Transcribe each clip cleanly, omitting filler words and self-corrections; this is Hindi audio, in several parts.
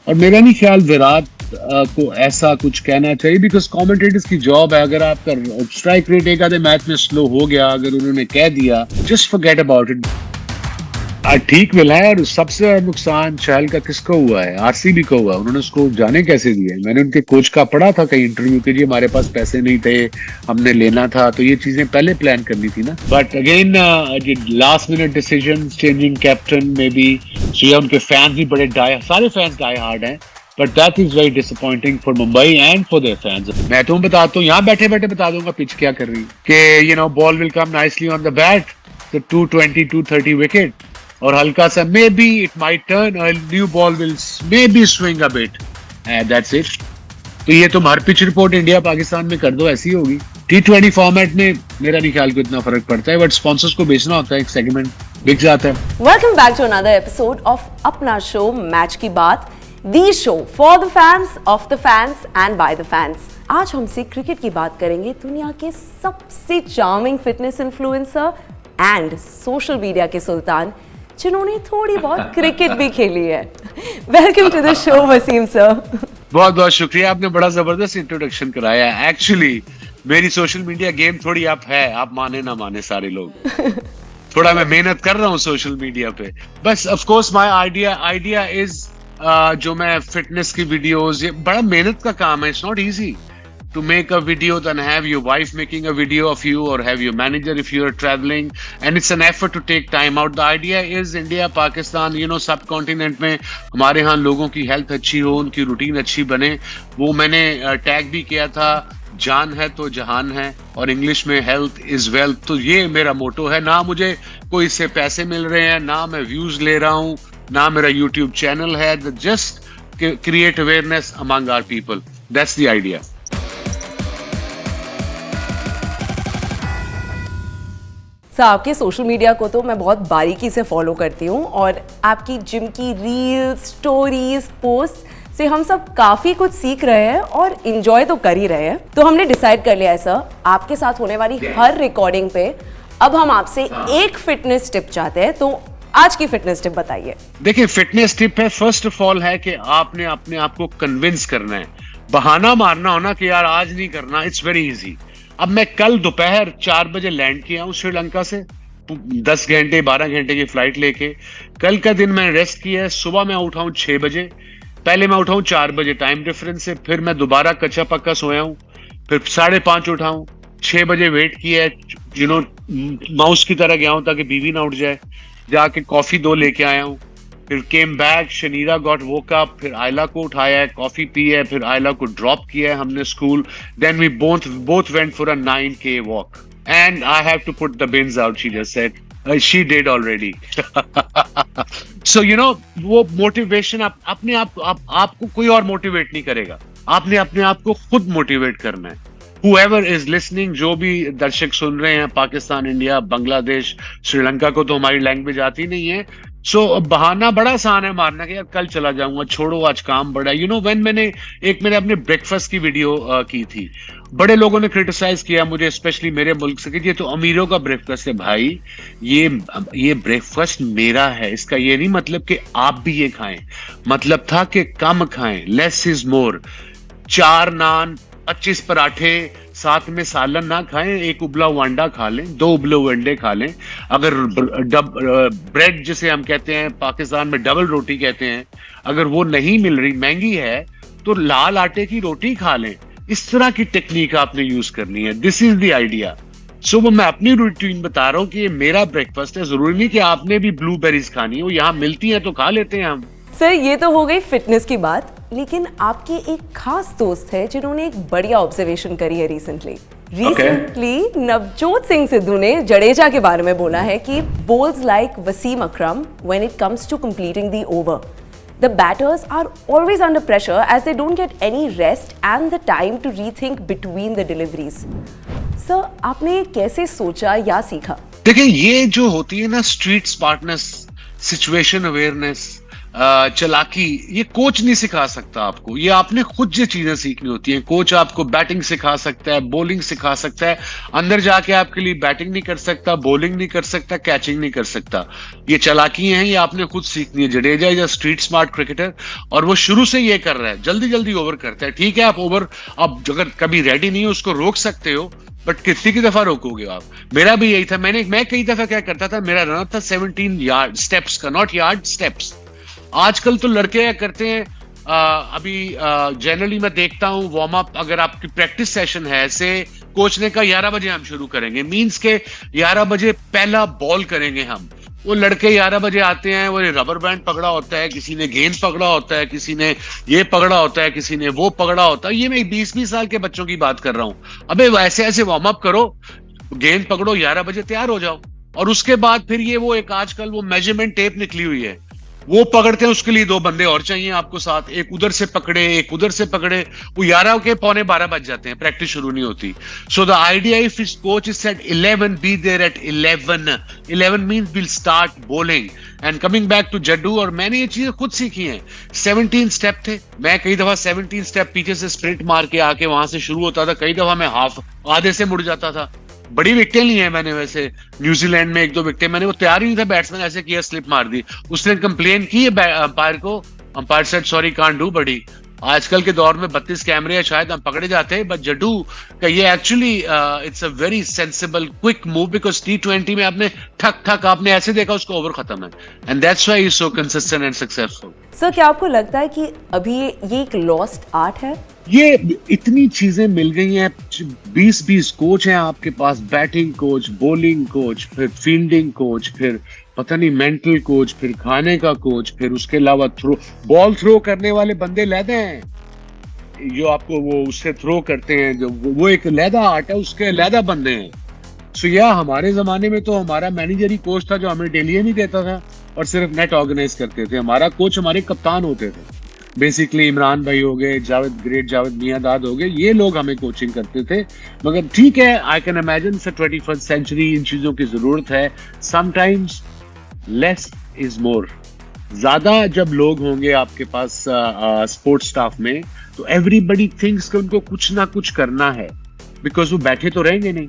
और मेरा नहीं ख्याल विराट को ऐसा कुछ कहना चाहिए, बिकॉज कमेंटेटर्स की जॉब है। अगर आपका स्ट्राइक रेट एक आधे मैच में स्लो हो गया, अगर उन्होंने कह दिया, जस्ट फॉरगेट अबाउट इट। ठीक मिला है। और सबसे नुकसान चहल का किसको हुआ है? आरसीबी को हुआ। उन्होंने उसको जाने कैसे दिए? मैंने उनके कोच का पढ़ा था कई इंटरव्यू के, जी हमारे पास पैसे नहीं थे, हमने लेना था, तो ये चीजें पहले प्लान करनी थी ना। But again last minute decision, changing captain में भी, उनके फैंस भी बड़े सारे फैंस डाई हार्ड हैं, but that is very disappointing for Mumbai and for their fans. मैं तुम्हें बताता हूँ, यहाँ बैठे बैठे बता दूंगा पिच क्या कर रही है कि ball will come nicely on the bat, तो 220 230 विकेट, और हल्का सा may be it might turn, new ball will may be swing a bit, that's it. तो ये तुम हर पिच रिपोर्ट इंडिया पाकिस्तान में कर दो, ऐसी होगी। T20 फॉर्मेट में मेरा नहीं ख्याल को इतना फर्क पड़ता है, बट स्पॉन्सर्स को बेचना होता है, एक सेगमेंट बिक जाता है। Welcome back to another episode of अपना शो मैच की बात, the show for the fans, of the fans and by the fans. आज हमसे क्रिकेट की बात करेंगे दुनिया के सबसे charming fitness influencer and social media के सुल्तान, जिन्होंने थोड़ी बहुत क्रिकेट भी खेली है। Welcome to the show Wasim sir. बहुत बहुत शुक्रिया, आपने बड़ा जबरदस्त इंट्रोडक्शन कराया। एक्चुअली मेरी सोशल मीडिया गेम थोड़ी अप है, आप माने ना माने सारे लोग। थोड़ा मैं मेहनत कर रहा हूँ सोशल मीडिया पे। बस of course my idea is जो मैं फिटनेस की वीडियोस, ये बड़ा मेहनत का काम है। It's not easy to make a video, then have your wife making a video of you, or have your manager if you are traveling, and it's an effort to take time out. The idea is India, Pakistan, subcontinent में हमारे यहाँ लोगों की हेल्थ अच्छी हो, उनकी रूटीन अच्छी बने। वो मैंने टैग भी किया था, जान है तो जहान है, और इंग्लिश में हेल्थ इज वेल्थ। तो ये मेरा मोटो है। ना मुझे कोई इससे पैसे मिल रहे हैं, ना मैं व्यूज ले रहा हूँ, ना मेरा यूट्यूब चैनल है। Just create awareness among our people, that's the idea. Sir, आपके सोशल मीडिया को तो मैं बहुत बारीकी से फॉलो करती हूँ, और आपकी जिम की रील्स, स्टोरीज, पोस्ट से हम सब काफ़ी कुछ सीख रहे हैं और इंजॉय तो कर ही रहे हैं। तो हमने डिसाइड कर लिया है सर, आपके साथ होने वाली हर रिकॉर्डिंग पे अब हम आपसे एक फिटनेस टिप चाहते हैं। तो आज की फिटनेस टिप बताइए। देखिए, फिटनेस टिप है, फर्स्ट ऑफ ऑल है कि आपने अपने आप को कन्विंस करना है। बहाना मारना हो ना कि यार आज नहीं करना, इट्स वेरी इजी। अब मैं कल दोपहर 4 बजे लैंड किया हूँ श्रीलंका से, 10 घंटे 12 घंटे की फ्लाइट लेके। कल का दिन मैंने रेस्ट किया है। सुबह मैं उठा हूँ 6 बजे, पहले मैं उठा हूँ 4 बजे टाइम डिफरेंस से, फिर मैं दोबारा कच्चा पक्का सोया हूँ, फिर 5:30 उठा हूँ, 6 बजे वेट किया है, माउस की तरह गया हूँ ताकि बीवी ना उठ जाए, जाके कॉफी 2 लेके आया हूँ, फिर came back, Shanira got woke up, फिर आयला को उठाया है, कॉफी पी है, फिर आयला को ड्रॉप किया है हमने school, then we both went for a 9K walk, and I have to put the bins out, she just said, she did already. So वो मोटिवेशन अपने आपको कोई और मोटिवेट नहीं करेगा, आपने अपने आप को खुद मोटिवेट करना है। Whoever is listening, जो भी दर्शक सुन रहे हैं, पाकिस्तान, इंडिया, बांग्लादेश, श्रीलंका को तो हमारी लैंग्वेज आती नहीं है। सो बहाना बड़ा आसान है मारना कि यार कल चला जाऊंगा, छोड़ो आज काम बड़ा। व्हेन मैंने अपने ब्रेकफास्ट की वीडियो की थी, बड़े लोगों ने क्रिटिसाइज किया मुझे, स्पेशली मेरे मुल्क से, कि ये तो अमीरों का ब्रेकफास्ट है। भाई, ये ब्रेकफास्ट मेरा है, इसका ये नहीं मतलब कि आप भी ये खाएं, मतलब था कि कम खाएं, लेस इज मोर। 4 नान, 25 पराठे, साथ में सालन ना खाएं, एक उबला हुआ अंडा खा लें, 2 उबले हुए अंडे खा लें। अगर ब्रेड जिसे हम कहते हैं पाकिस्तान में डबल रोटी कहते हैं, अगर वो नहीं मिल रही, महंगी है, तो लाल आटे की रोटी खा लें। इस तरह की टेक्निक आपने यूज करनी है। This is the idea. So मैं अपनी रूटीन बता रहा हूँ कि ये मेरा ब्रेकफास्ट है। जरूरी नहीं कि आपने भी ब्लूबेरीज खानी हो, यहाँ मिलती हैं तो खा लेते हैं हम। सर, ये तो हो गई फिटनेस की बात, लेकिन आपके एक खास दोस्त है जिन्होंने एक बढ़िया ऑब्जर्वेशन करी है रिसेंटली। नवजोत सिंह सिद्धू ने जडेजा के बारे में बोला है कि bowlers like Wasim Akram, when it comes to completing the over, the batters are always under pressure as they don't get any rest and the time to rethink between the deliveries. Sir, आपने कैसे सोचा या सीखा? देखिए, ये जो होती है ना स्ट्रीट स्मार्टनेस, सिचुएशन अवेयरनेस, चालाकी, ये कोच नहीं सिखा सकता आपको। ये आपने खुद ये चीजें सीखनी होती हैं। कोच आपको बैटिंग सिखा सकता है, बॉलिंग सिखा सकता है, अंदर जाके आपके लिए बैटिंग नहीं कर सकता, बॉलिंग नहीं कर सकता, कैचिंग नहीं कर सकता। ये चालाकी हैं, ये आपने खुद सीखनी है। Jadeja is a street smart cricketer और वो शुरू से ये कर रहा है, जल्दी जल्दी ओवर करता है। ठीक है, आप ओवर, आप अगर कभी रेडी नहीं हो उसको रोक सकते हो, बट कितनी की दफा रोकोगे आप? मेरा भी यही था। मैं कई दफा क्या करता था, मेरा रन था 17 यार्ड स्टेप्स का, नॉट यार्ड, स्टेप्स। आजकल तो लड़के क्या करते हैं, अभी जनरली मैं देखता हूं वार्म अप, अगर आपकी प्रैक्टिस सेशन है ऐसे, कोच ने कहा 11 बजे हम शुरू करेंगे, मींस के 11 बजे पहला बॉल करेंगे हम। वो लड़के 11 बजे आते हैं, वो रबर बैंड पकड़ा होता है, किसी ने गेंद पकड़ा होता है, किसी ने ये पकड़ा होता है, किसी ने वो पकड़ा होता है। ये मैं 20-20 साल के बच्चों की बात कर रहा हूं। अबे वैसे ऐसे वार्म अप करो, गेंद पकड़ो, 11 बजे तैयार हो जाओ। और उसके बाद फिर ये वो एक आजकल वो मेजरमेंट टेप निकली हुई है, वो पकड़ते हैं, उसके लिए 2 बंदे और चाहिए आपको साथ, एक उधर से पकड़े, एक उधर से पकड़े। वो 11 के पौने 12 बज जाते हैं, प्रैक्टिस शुरू नहीं होती। So the idea if his coach is said 11, be there at 11 means will start bowling and coming back to Jaddu. और मैंने ये चीजें खुद सीखी हैं। 17 स्टेप थे, मैं कई दफा 17 स्टेप पीछे से स्प्रिंट मार के आके वहां से शुरू होता था, कई दफा मैं हाफ आधे से मुड़ जाता था। बड़ी विकेटें ली हैं मैंने, वैसे न्यूजीलैंड में 1-2 विकेटें मैंने, वो तैयार ही नहीं था, बैट्समैन ऐसे किया, स्लिप मार दी, उसने कंप्लेन की है अंपायर को, umpire said sorry can't do बड़ी। आजकल के दौर में 32 कैमरे हैं, शायद हम पकड़े जाते हैं, बट जड्डू का ये actually it's a very sensible quick move, because T20 में आपने ठक ठक आपने ऐसे देखा उसको ओवर खत्म है, and that's why he is so consistent and successful. Sir, क्या आपको लगता है कि अभी ये एक लॉस्ट आर्ट है? ये इतनी चीजें मिल गई हैं, 20-20 कोच हैं आपके पास, बैटिंग कोच, बॉलिंग कोच, फिर फील्डिंग कोच, फिर पता नहीं मेंटल कोच, फिर खाने का कोच, फिर उसके अलावा बॉल थ्रो करने वाले बंदे लैदे हैं, जो आपको वो उससे थ्रो करते हैं, जो वो एक लैदा आर्ट है, उसके लैदा बंदे हैं। सो या हमारे जमाने में तो हमारा मैनेजर ही कोच था जो हमें डेली नहीं देता था और सिर्फ नेट ऑर्गेनाइज करते थे। हमारा कोच हमारे कप्तान होते थे, बेसिकली इमरान भाई हो गए, ग्रेट जावेद मियांदाद हो गए, ये लोग हमें कोचिंग करते थे। मगर ठीक है, I can imagine 21st century, इन चीजों की जरूरत है। Sometimes less is more. ज्यादा जब लोग होंगे आपके पास स्पोर्ट्स स्टाफ में, तो एवरीबडी थिंक्स कि उनको कुछ ना कुछ करना है, बिकॉज वो बैठे तो रहेंगे नहीं।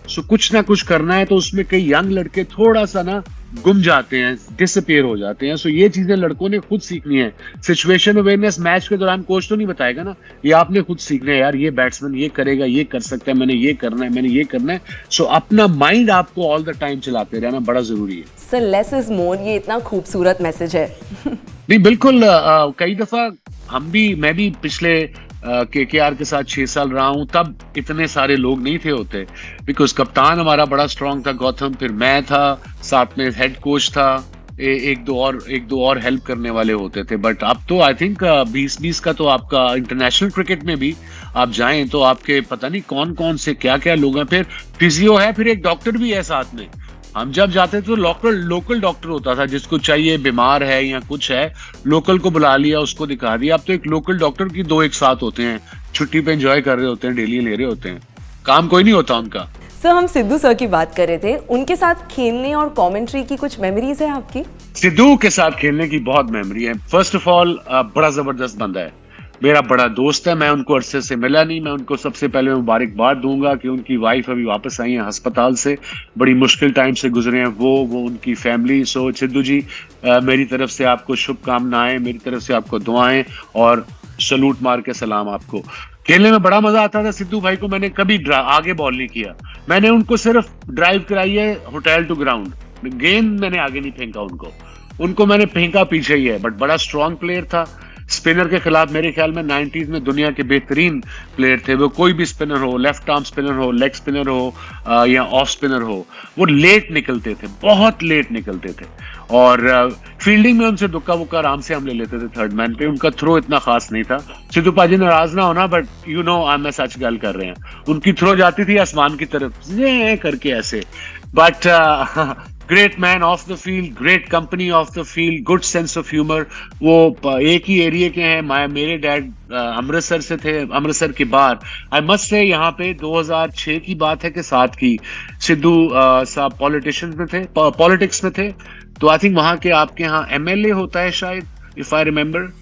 सो कुछ ना कुछ करना है, तो उसमें कई यंग लड़के थोड़ा सा ना गुम जाते हैं, डिसअपीयर हो जाते हैं। सो ये चीजें लड़कों ने खुद सीखनी है। सिचुएशन अवेयरनेस मैच के दौरान कोच तो नहीं बताएगा ना, ये आपने खुद सीखना है। यार ये बैट्समैन ये करेगा, ये कर सकता है, मैंने ये करना है, मैंने ये करना है। सो अपना माइंड आपको ऑल द टाइम चलाते रहना बड़ा जरूरी है। सर, लेस इज मोर, ये इतना खूबसूरत मैसेज है। नहीं बिल्कुल, कई दफा मैं भी पिछले KKR के साथ 6 साल रहा हूं, तब इतने सारे लोग नहीं थे होते, बिकॉज कप्तान हमारा बड़ा स्ट्रांग था गौतम, फिर मैं था, साथ में हेड कोच था, एक दो और हेल्प करने वाले होते थे। बट अब तो आई थिंक 20-20 का तो आपका इंटरनेशनल क्रिकेट में भी आप जाएं तो आपके पता नहीं कौन कौन से क्या क्या लोग हैं, फिर फिजियो है, फिर एक डॉक्टर भी है साथ में। हम जब जाते थे तो लोकल डॉक्टर होता था, जिसको चाहिए, बीमार है या कुछ है, लोकल को बुला लिया, उसको दिखा दिया। अब तो एक लोकल डॉक्टर की 2 एक साथ होते हैं, छुट्टी पे एंजॉय कर रहे होते हैं, डेली ले रहे होते हैं, काम कोई नहीं होता उनका। सर, हम सिद्धू सर की बात कर रहे थे, उनके साथ खेलने और कमेंट्री की कुछ मेमोरीज है आपकी? सिद्धू के साथ खेलने की बहुत मेमोरी है। फर्स्ट ऑफ ऑल बड़ा जबरदस्त बंदा है, मेरा बड़ा दोस्त है। मैं उनको अरसे से मिला नहीं, मैं उनको सबसे पहले मुबारकबाद दूंगा कि उनकी वाइफ अभी वापस आई है अस्पताल से, बड़ी मुश्किल टाइम से गुजरे हैं वो उनकी फैमिली। सो सिद्धू जी, मेरी तरफ से आपको शुभकामनाएं, मेरी तरफ से आपको दुआएं और सलूट मार के सलाम आपको। खेलने में बड़ा मजा आता था। सिद्धू भाई को मैंने कभी आगे बॉल नहीं किया, मैंने उनको सिर्फ ड्राइव कराई है होटल टू ग्राउंड, गेंद मैंने आगे नहीं फेंका उनको मैंने फेंका पीछे ही है। बट बड़ा स्ट्रांग प्लेयर था। स्पिनर के खिलाफ मेरे ख्याल में 90s में दुनिया के बेहतरीन प्लेयर थे वो। कोई भी स्पिनर हो, लेफ्ट आर्म स्पिनर हो, लेग स्पिनर हो या ऑफ स्पिनर हो, वो लेट निकलते थे, बहुत लेट निकलते थे। और फील्डिंग में उनसे दुक्का वुक्का आराम से हम ले लेते थे थर्ड मैन पे। उनका थ्रो इतना खास नहीं था। सिद्धू पाजी नाराज ना होना, बट यू नो मैं सच गल कर रहे हैं, उनकी थ्रो जाती थी आसमान की तरफ ये करके ऐसे। But great man of the field, great company of the field, good sense of humour. वो एक ही एरिया के हैं। मेरे डैड अमृतसर से थे, अमृतसर के बाहर। आई मस्ट से यहाँ पे 2006 की बात है कि 7 की, सिद्धू साहब पॉलिटिक्स में थे। तो आई थिंक वहां के आपके यहाँ MLA होता है शायद, इफ आई रिमेम्बर।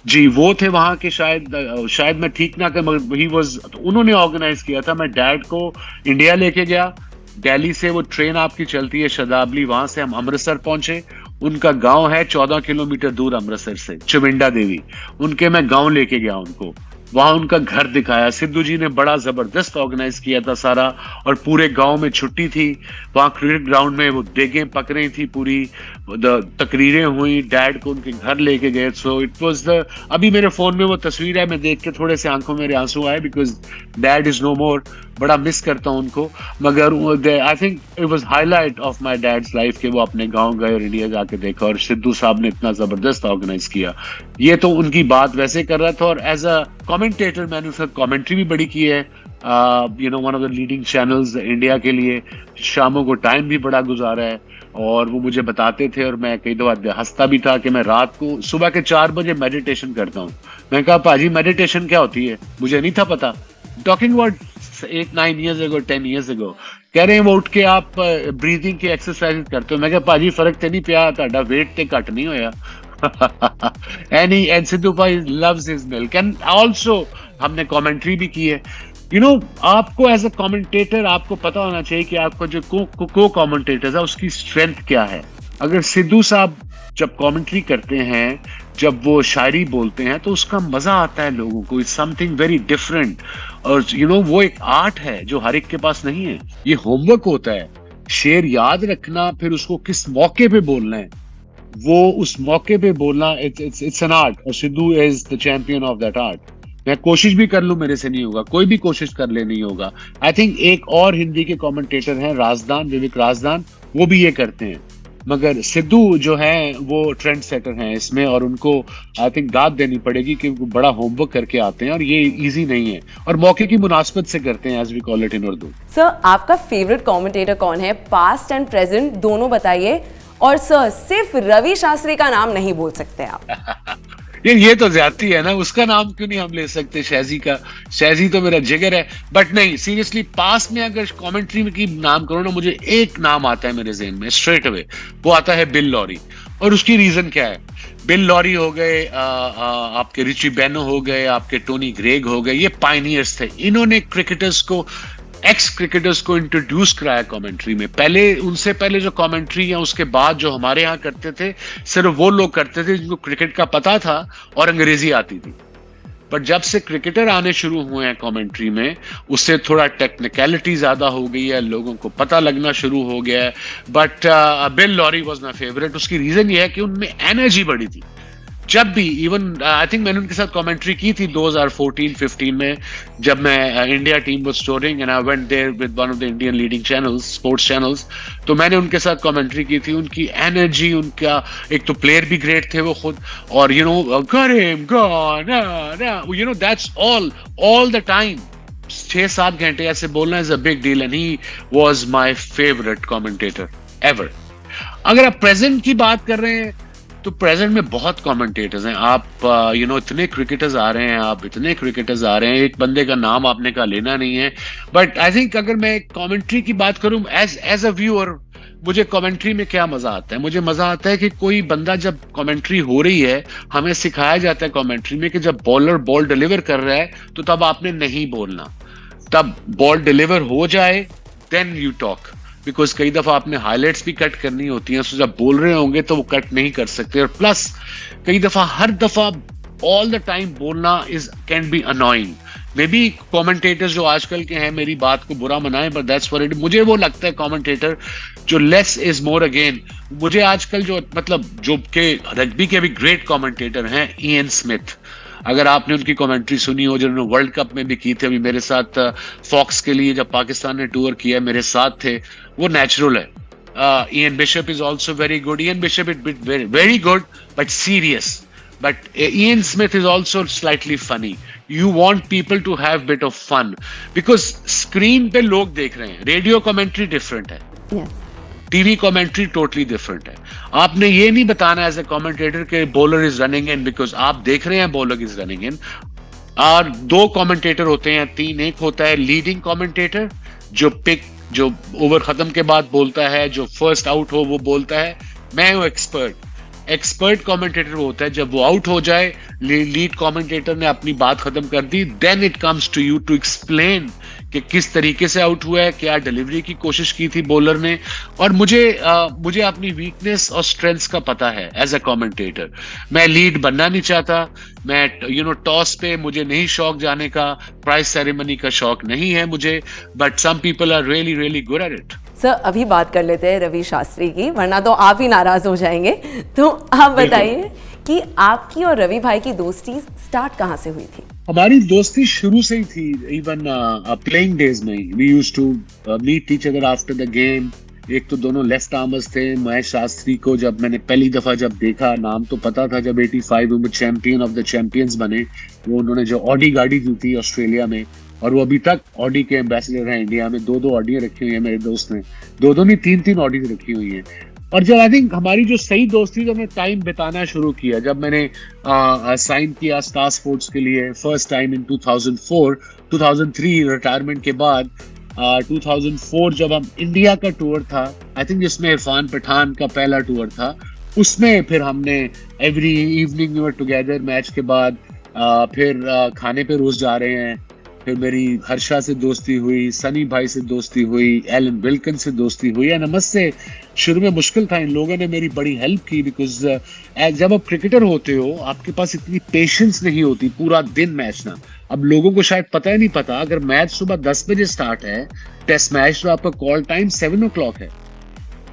जी वो थे वहां के, शायद मैं ठीक ना कर, मगर ही वाज, उन्होंने ऑर्गेनाइज किया था। मैं डैड को इंडिया लेके गया, दिल्ली से वो ट्रेन आपकी चलती है शताब्दी, वहां से हम अमृतसर पहुंचे। उनका गांव है 14 किलोमीटर दूर अमृतसर से, चुमिंडा देवी। उनके मैं गांव लेके गया उनको, वहां उनका घर दिखाया। सिद्धू जी ने बड़ा जबरदस्त ऑर्गेनाइज किया था सारा, और पूरे गांव में छुट्टी थी। वहां क्रिकेट ग्राउंड में वो देगें पक रही थी पूरी, तकरीरें हुई, डैड को उनके घर लेके गए। सो इट वाज द, अभी मेरे फोन में वो तस्वीर है, मैं देख के थोड़े से आंखों में मेरे आंसू आए, बिकॉज डैड इज नो मोर। बड़ा मिस करता हूं उनको, मगर I think it was highlight of my dad's life कि वो अपने गांव गए और इंडिया जाके देखा, और सिद्धू साहब ने इतना जबरदस्त ऑर्गेनाइज किया। ये तो उनकी बात वैसे कर रहा था, और एज अ कमेंटेटर मैंने उसका कमेंट्री भी बड़ी की है, you know one of the leading channels India के लिए। शामों को टाइम भी बड़ा गुजारा है, और वो मुझे बताते थे, और मैं कई दफा हंसता भी था कि मैं रात को सुबह के 4 बजे मेडिटेशन करता हूँ। मैं कहा पाजी मेडिटेशन क्या होती है, मुझे नहीं था पता। Talking about 8-9 years ago, 10 years ago, कह रहे हैं वो उठ के आप ब्रीदिंग की एक्सरसाइज करते हो। मैं कहा पाजी फर्क तो नहीं पिया, ਤੁਹਾਡਾ वेट ते घट नहीं होया। and Sidhu bhai loves his milk, and also हमने कमेंट्री भी की है। यू नो आपको एज अ कमेंटेटर आपको पता होना चाहिए कि आपको जो को कमेंटेटर है उसकी स्ट्रेंथ क्या है। अगर सिद्धू साहब जब कमेंट्री करते हैं, जब वो शायरी बोलते हैं, तो उसका मजा आता है लोगों को, इट्स समथिंग वेरी डिफरेंट। और यू नो वो एक आर्ट है जो हर एक के पास नहीं है। ये होमवर्क होता है, शेर याद रखना, फिर उसको किस मौके पे बोलना है, वो उस मौके पे बोलना, इट्स एन आर्ट, और Sidhu is the champion of that art. मैं कोशिश भी कर लूं, मेरे से नहीं होगा, कोई भी कोशिश कर ले नहीं होगा। आई थिंक एक और हिंदी के कमेंटेटर हैं राजदान, विवेक राजदान, वो भी ये करते हैं, मगर सिद्धू जो है वो ट्रेंड सेटर हैं इसमें, और उनको आई थिंक दाद देनी पड़ेगी कि वो बड़ा होमवर्क करके आते हैं, और ये इजी नहीं है, और मौके की मुनासबत से करते हैं, as we call it in Urdu. Sir आपका फेवरेट कमेंटेटर कौन है, पास्ट एंड प्रेजेंट दोनों बताइए। और सर सिर्फ रवि शास्त्री का नाम नहीं बोल सकते आप। ये तो ज्यादती है ना, उसका नाम क्यों नहीं हम ले सकते, शहजी का। शहजी तो मेरा जिगर है, बट नहीं सीरियसली पास में अगर कमेंट्री में की नाम करो ना, मुझे एक नाम आता है मेरे ज़हन में स्ट्रेट अवे, वो आता है बिल लॉरी। और उसकी रीजन क्या है, बिल लॉरी हो गए, आपके रिची बेनो हो गए, आपके टोनी ग्रेग हो गए, ये पायनियर्स थे। इन्होंने क्रिकेटर्स को, एक्स क्रिकेटर्स को इंट्रोड्यूस कराया कमेंट्री में। पहले उनसे पहले जो कमेंट्री या उसके बाद जो हमारे यहाँ करते थे, सिर्फ वो लोग करते थे जिनको क्रिकेट का पता था और अंग्रेजी आती थी। बट जब से क्रिकेटर आने शुरू हुए हैं कमेंट्री में, उससे थोड़ा टेक्निकलिटी ज्यादा हो गई है, लोगों को पता लगना शुरू हो गया है। But Bill Lawry was my favourite. उसकी रीजन ये है कि उनमें एनर्जी बड़ी थी। जब भी, इवन आई थिंक मैंने उनके साथ कमेंट्री की थी 2014-15 में, जब मैं India team was touring and I went there with one of the Indian leading channels, sports channels, तो मैंने उनके साथ कमेंट्री की थी। उनकी एनर्जी, उनका एक तो प्लेयर भी ग्रेट थे वो खुद, और you know Karim go, you know that's all the time 6-7 घंटे ऐसे बोलना is a big deal, and he was my favourite commentator ever. अगर आप प्रेजेंट की बात कर रहे हैं, तो प्रेजेंट में बहुत कमेंटेटर्स हैं। आप यू नो इतने क्रिकेटर्स आ रहे हैं, एक बंदे का नाम आपने का लेना नहीं है। बट आई थिंक अगर मैं कमेंट्री की बात करूं एज अ व्यूअर, मुझे कमेंट्री में क्या मजा आता है, मुझे मजा आता है कि कोई बंदा, जब कमेंट्री हो रही है, हमें सिखाया जाता है कमेंट्री में कि जब बॉलर बॉल डिलीवर कर रहा है तो तब आपने नहीं बोलना, तब बॉल डिलीवर हो जाए देन यू टॉक। बिकॉज कई दफा आपने हाईलाइट्स भी कट करनी होती हैं, तो जब बोल रहे होंगे तो वो कट नहीं कर सकते। और प्लस कई दफा, हर दफा ऑल द टाइम बोलना can be annoying. May be commentators जो आजकल के हैं मेरी बात को बुरा मनाएं, बट दैट्स व्हाट इट। मुझे वो लगता है कमेंटेटर जो लेस इज मोर अगेन। मुझे आजकल जो मतलब जो के रग्बी के भी ग्रेट कमेंटेटर हैं, इयन स्मिथ, अगर आपने उनकी कमेंट्री सुनी हो, जिन्होंने वर्ल्ड कप में भी की थी, अभी मेरे साथ फॉक्स के लिए जब पाकिस्तान ने टूर किया मेरे साथ थे, वो नेचुरल है। Ian Bishop is also very good. Ian Bishop is very good but serious, but Ian Smith is also slightly funny. You want people to have bit of fun, because screen पे लोग देख रहे हैं, रेडियो कमेंट्री डिफरेंट है, टीवी कमेंट्री टोटली डिफरेंट है। आपने ये नहीं बताना एज ए कमेंटेटर के bowler is running in, because आप देख रहे हैं बॉलर इज रनिंग इन। और 2 कमेंटेटर होते हैं, 3। एक होता है लीडिंग कमेंटेटर जो ओवर खत्म के बाद बोलता है, जो फर्स्ट आउट हो वो बोलता है। मैं हूं एक्सपर्ट। एक्सपर्ट कमेंटेटर होता है, जब वो आउट हो जाए, लीड कमेंटेटर ने अपनी बात खत्म कर दी, then it comes to you to explain कि किस तरीके से आउट हुआ है, क्या डिलीवरी की कोशिश की थी बॉलर ने। और मुझे अपनी वीकनेस और स्ट्रेंथ्स का पता है एज अ कमेंटेटर। मैं लीड बनना नहीं चाहता, मैं टॉस पे मुझे नहीं शौक जाने का, प्राइज सेरेमनी का शौक नहीं है मुझे, but some people are really really good at it. Sir अभी बात कर लेते हैं रवि शास्त्री की, वरना तो आप ही नाराज हो जाएंगे। तो आप बताइए कि आपकी और रवि भाई की दोस्ती स्टार्ट कहाँ से हुई थी? हमारी दोस्ती शुरू से ही थी, इवन प्लेइंग डेज में we used to meet each other after the game. एक तो दोनों लेफ्ट आर्मर्स थे। महेश शास्त्री को जब मैंने पहली दफा जब देखा, नाम तो पता था, जब 85 में चैंपियन ऑफ द चैंपियंस बने, वो उन्होंने जो ऑडी गाड़ी दी थी ऑस्ट्रेलिया में, और वो अभी तक ऑडी के एम्बेसडर हैं इंडिया में। 2 ऑडियां रखी हुई है मेरे दोस्त ने, 2 नहीं 3 ऑडी रखी हुई हैं। और जब आई थिंक हमारी जो सही दोस्ती, जब मैं टाइम बिताना शुरू किया, जब मैंने साइन किया स्टार स्पोर्ट्स के लिए फर्स्ट टाइम इन 2004, 2003 रिटायरमेंट के बाद 2004 जब हम इंडिया का टूर था, आई थिंक जिसमें इरफान पठान का पहला टूर था, उसमें फिर हमने every evening we were together match के बाद, फिर खाने पे रोज जा रहे हैं। फिर मेरी हर्षा से दोस्ती हुई, सनी भाई से दोस्ती हुई, एलन विल्कन से दोस्ती हुई। एंड नमस्ते, शुरू में मुश्किल था, इन लोगों ने मेरी बड़ी हेल्प की, बिकॉज जब आप क्रिकेटर होते हो आपके पास इतनी पेशेंस नहीं होती पूरा दिन मैच ना। अब लोगों को शायद पता ही नहीं पता, अगर मैच सुबह 10 बजे स्टार्ट है टेस्ट मैच, तो आपका कॉल टाइम 7 o'clock है,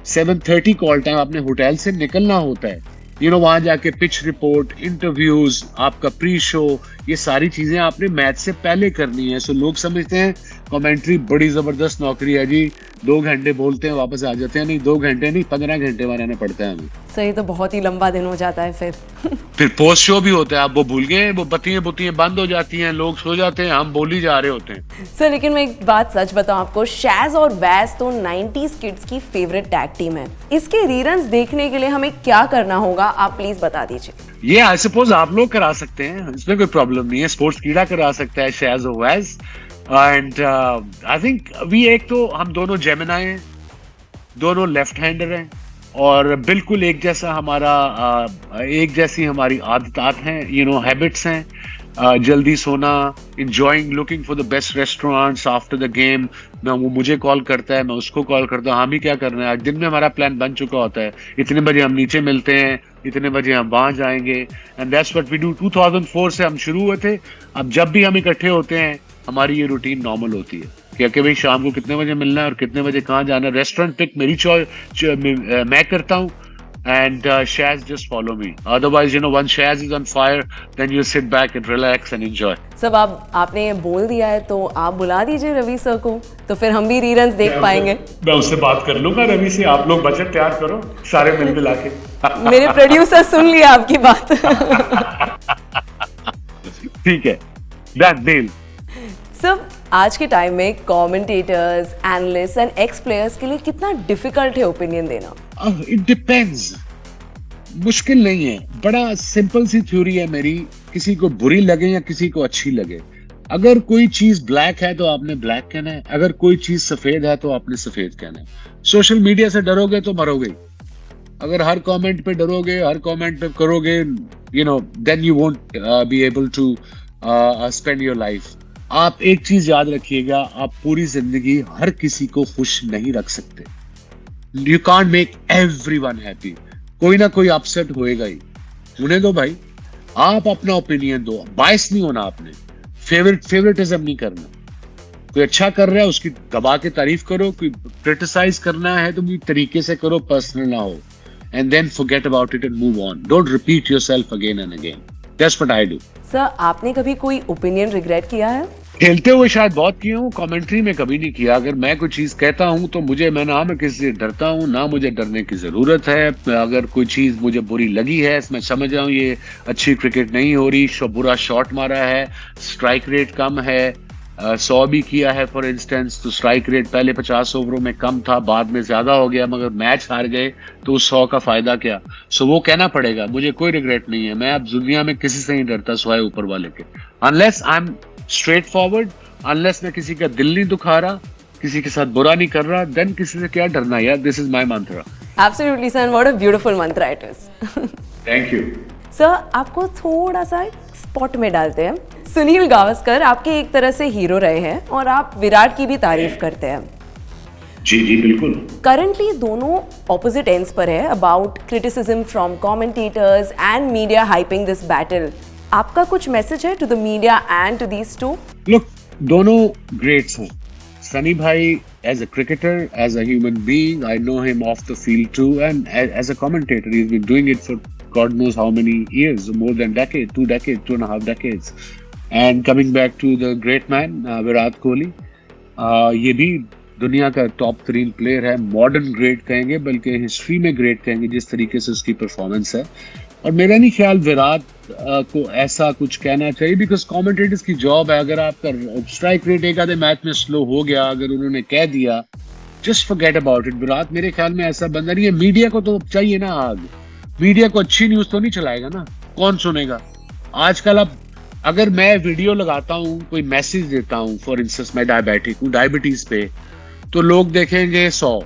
7:30 कॉल टाइम, आपने होटल से निकलना होता है। वहां जाके पिच रिपोर्ट, इंटरव्यूज, आपका प्री शो, ये सारी चीजें आपने मैच से पहले करनी है। सो लोग समझते हैं कमेंट्री बड़ी जबरदस्त नौकरी है जी, 2 घंटे बोलते हैं वापस आ जाते हैं। नहीं, 2 घंटे नहीं, 15 घंटे बनाने पड़ते हैं हमें। सही, तो बहुत ही लंबा दिन हो जाता है फिर पोस्ट शो भी होता है। आप वो भूल गए, वो बत्तियां बंद हो जाती हैं, लोग सो जाते हैं, हम बोल ही जा रहे होते हैं। सर लेकिन मैं एक बात सच बताऊं आपको, शैज और वैज तो 90s किड्स की फेवरेट टैग टीम है। इसके रीरन्स देखने के लिए हमें क्या करना होगा, आप प्लीज बता दीजिए। ये आई सपोज आप लोग करा सकते हैं, इसमें कोई प्रॉब्लम नहीं है। स्पोर्ट्स कीड़ा करा सकता है शैज और वैज। एंड आई थिंक एक तो हम दोनों जेमिनाई हैं, दोनों लेफ्ट हैंडर हैं, और बिल्कुल एक जैसा हमारा एक जैसी हमारी आदतात हैं, हैबिट्स हैं। जल्दी सोना, enjoying looking for the best restaurants after the game। वो मुझे कॉल करता है, मैं उसको कॉल करता हूँ, हम ही क्या करना है, आज दिन में हमारा प्लान बन चुका होता है, इतने बजे हम नीचे मिलते हैं, इतने बजे हम वहां जाएंगे। And that's what we do. 2004 से हम शुरू हुए थे। अब जब भी हम इकट्ठे होते हैं हमारी ये रूटीन नॉर्मल होती है कि भाई शाम को कितने बजे मिलना है और कितने बजे कहाँ जाना है। रेस्टोरेंट पिक मेरी मैं करता हूँ, and Shaz just follow me. Otherwise, once Shaz is on fire, then you sit back and relax and enjoy. सब आपने ये बोल दिया है तो आप बुला दीजिए रवि सर को, तो फिर हम भी रीरन्स देख पाएंगे। मैं उससे बात कर लूंगा रवि से, आप लोग बजट तैयार करो सारे मिल मिला के। मेरे प्रोड्यूसर सुन लिया आपकी बात। ठीक है, that deal. सब आज के टाइम में commentators, analyst and x players के लिए कितना डिफिकल्ट है ओपिनियन देना? It depends. मुश्किल नहीं है, बड़ा सिंपल सी थ्योरी है मेरी, किसी को बुरी लगे या किसी को अच्छी लगे। अगर कोई चीज ब्लैक है तो आपने ब्लैक कहना है, अगर कोई चीज सफेद है तो आपने सफेद कहना है। सोशल मीडिया से डरोगे तो मरोगे। अगर हर कमेंट पे डरोगे, हर कमेंट पे करोगे, then you won't be able to spend your life. आप एक चीज याद रखिएगा, आप पूरी जिंदगी हर किसी को खुश नहीं रख सकते। You can't make everyone happy. कोई ना कोई अपसेट होएगा ही, उन्हें दो भाई। आप अपना ओपिनियन दो, बायस नहीं होना आपने, फेवरेटिज्म नहीं करना। कोई अच्छा कर रहा है उसकी दबा के तारीफ करो, कोई क्रिटिसाइज करना है तो भी तरीके से करो, पर्सनल ना हो। And then forget about it and move on. Don't repeat yourself again and again. That's what I do. Sir आपने कभी कोई ओपिनियन रिग्रेट किया है? खेलते हुए शायद बहुत किया हूँ, कमेंट्री में कभी नहीं किया। अगर मैं कोई चीज कहता हूँ तो मैं किसी से डरता हूँ, ना मुझे डरने की जरूरत है। अगर कोई चीज मुझे बुरी लगी है, मैं समझ रहा हूँ ये अच्छी क्रिकेट नहीं हो रही, बुरा शॉट मारा है, स्ट्राइक रेट कम है, 100 भी किया है फॉर इंस्टेंस, तो स्ट्राइक रेट पहले 50 ओवरों में कम था, बाद में ज्यादा हो गया, मगर मैच हार गए तो उस 100 का फायदा क्या। सो वो कहना पड़ेगा, मुझे कोई रिग्रेट नहीं है। मैं अब दुनिया में किसी से नहीं डरता सिवाय ऊपर वाले के। Unless I am straight forward, unless मैं किसी का दिल नहीं दुखा रहा, किसी के साथ बुरा नहीं कर रहा, देन किसी से क्या डरना यार। दिस इज माय मंत्र। Absolutely, sir. And what a beautiful mantra it is. Thank you. Sir, आपको थोड़ा सा स्पॉट में डालते हैं। सुनील गावस्कर आपके एक तरह से हीरो रहे हैं और आप विराट की भी तारीफ करते हैं। जी जी बिल्कुल। करंटली दोनों ऑपोजिट एंड्स पर है about criticism from commentators and media hyping this battle. आपका कुछ मैसेज है to the media and to these two? Look, दोनों ग्रेट्स हैं। सनी भाई as a cricketer, as a human being, I know him off the field too, and as a commentator, he's been doing it for God knows how many years, more than decade, 2 decades, 2.5 decades. And coming back to the great man, Virat Kohli, ये भी दुनिया का टॉप 3 प्लेयर है, मॉडर्न ग्रेट कहेंगे, बल्कि हिस्ट्री में ग्रेट कहेंगे जिस तरीके से उसकी परफॉर्मेंस है। और मेरा नहीं ख्याल विराट को ऐसा कुछ कहना चाहिए, बिकॉज कमेंटेटर्स की जॉब है। अगर आपका स्ट्राइक रेट एक आधे मैच में स्लो हो गया, अगर उन्होंने कह दिया, just forget about it. Virat मेरे ख्याल में ऐसा बंदा नहीं है। मीडिया को तो चाहिए ना आग, मीडिया को अच्छी न्यूज तो नहीं चलाएगा ना, कौन सुनेगा आजकल। अब अगर मैं वीडियो लगाता हूँ, कोई मैसेज देता हूँ, फॉर इंस्टेंस मैं डायबिटिक हूँ, डायबिटीज पे, तो लोग देखेंगे 100।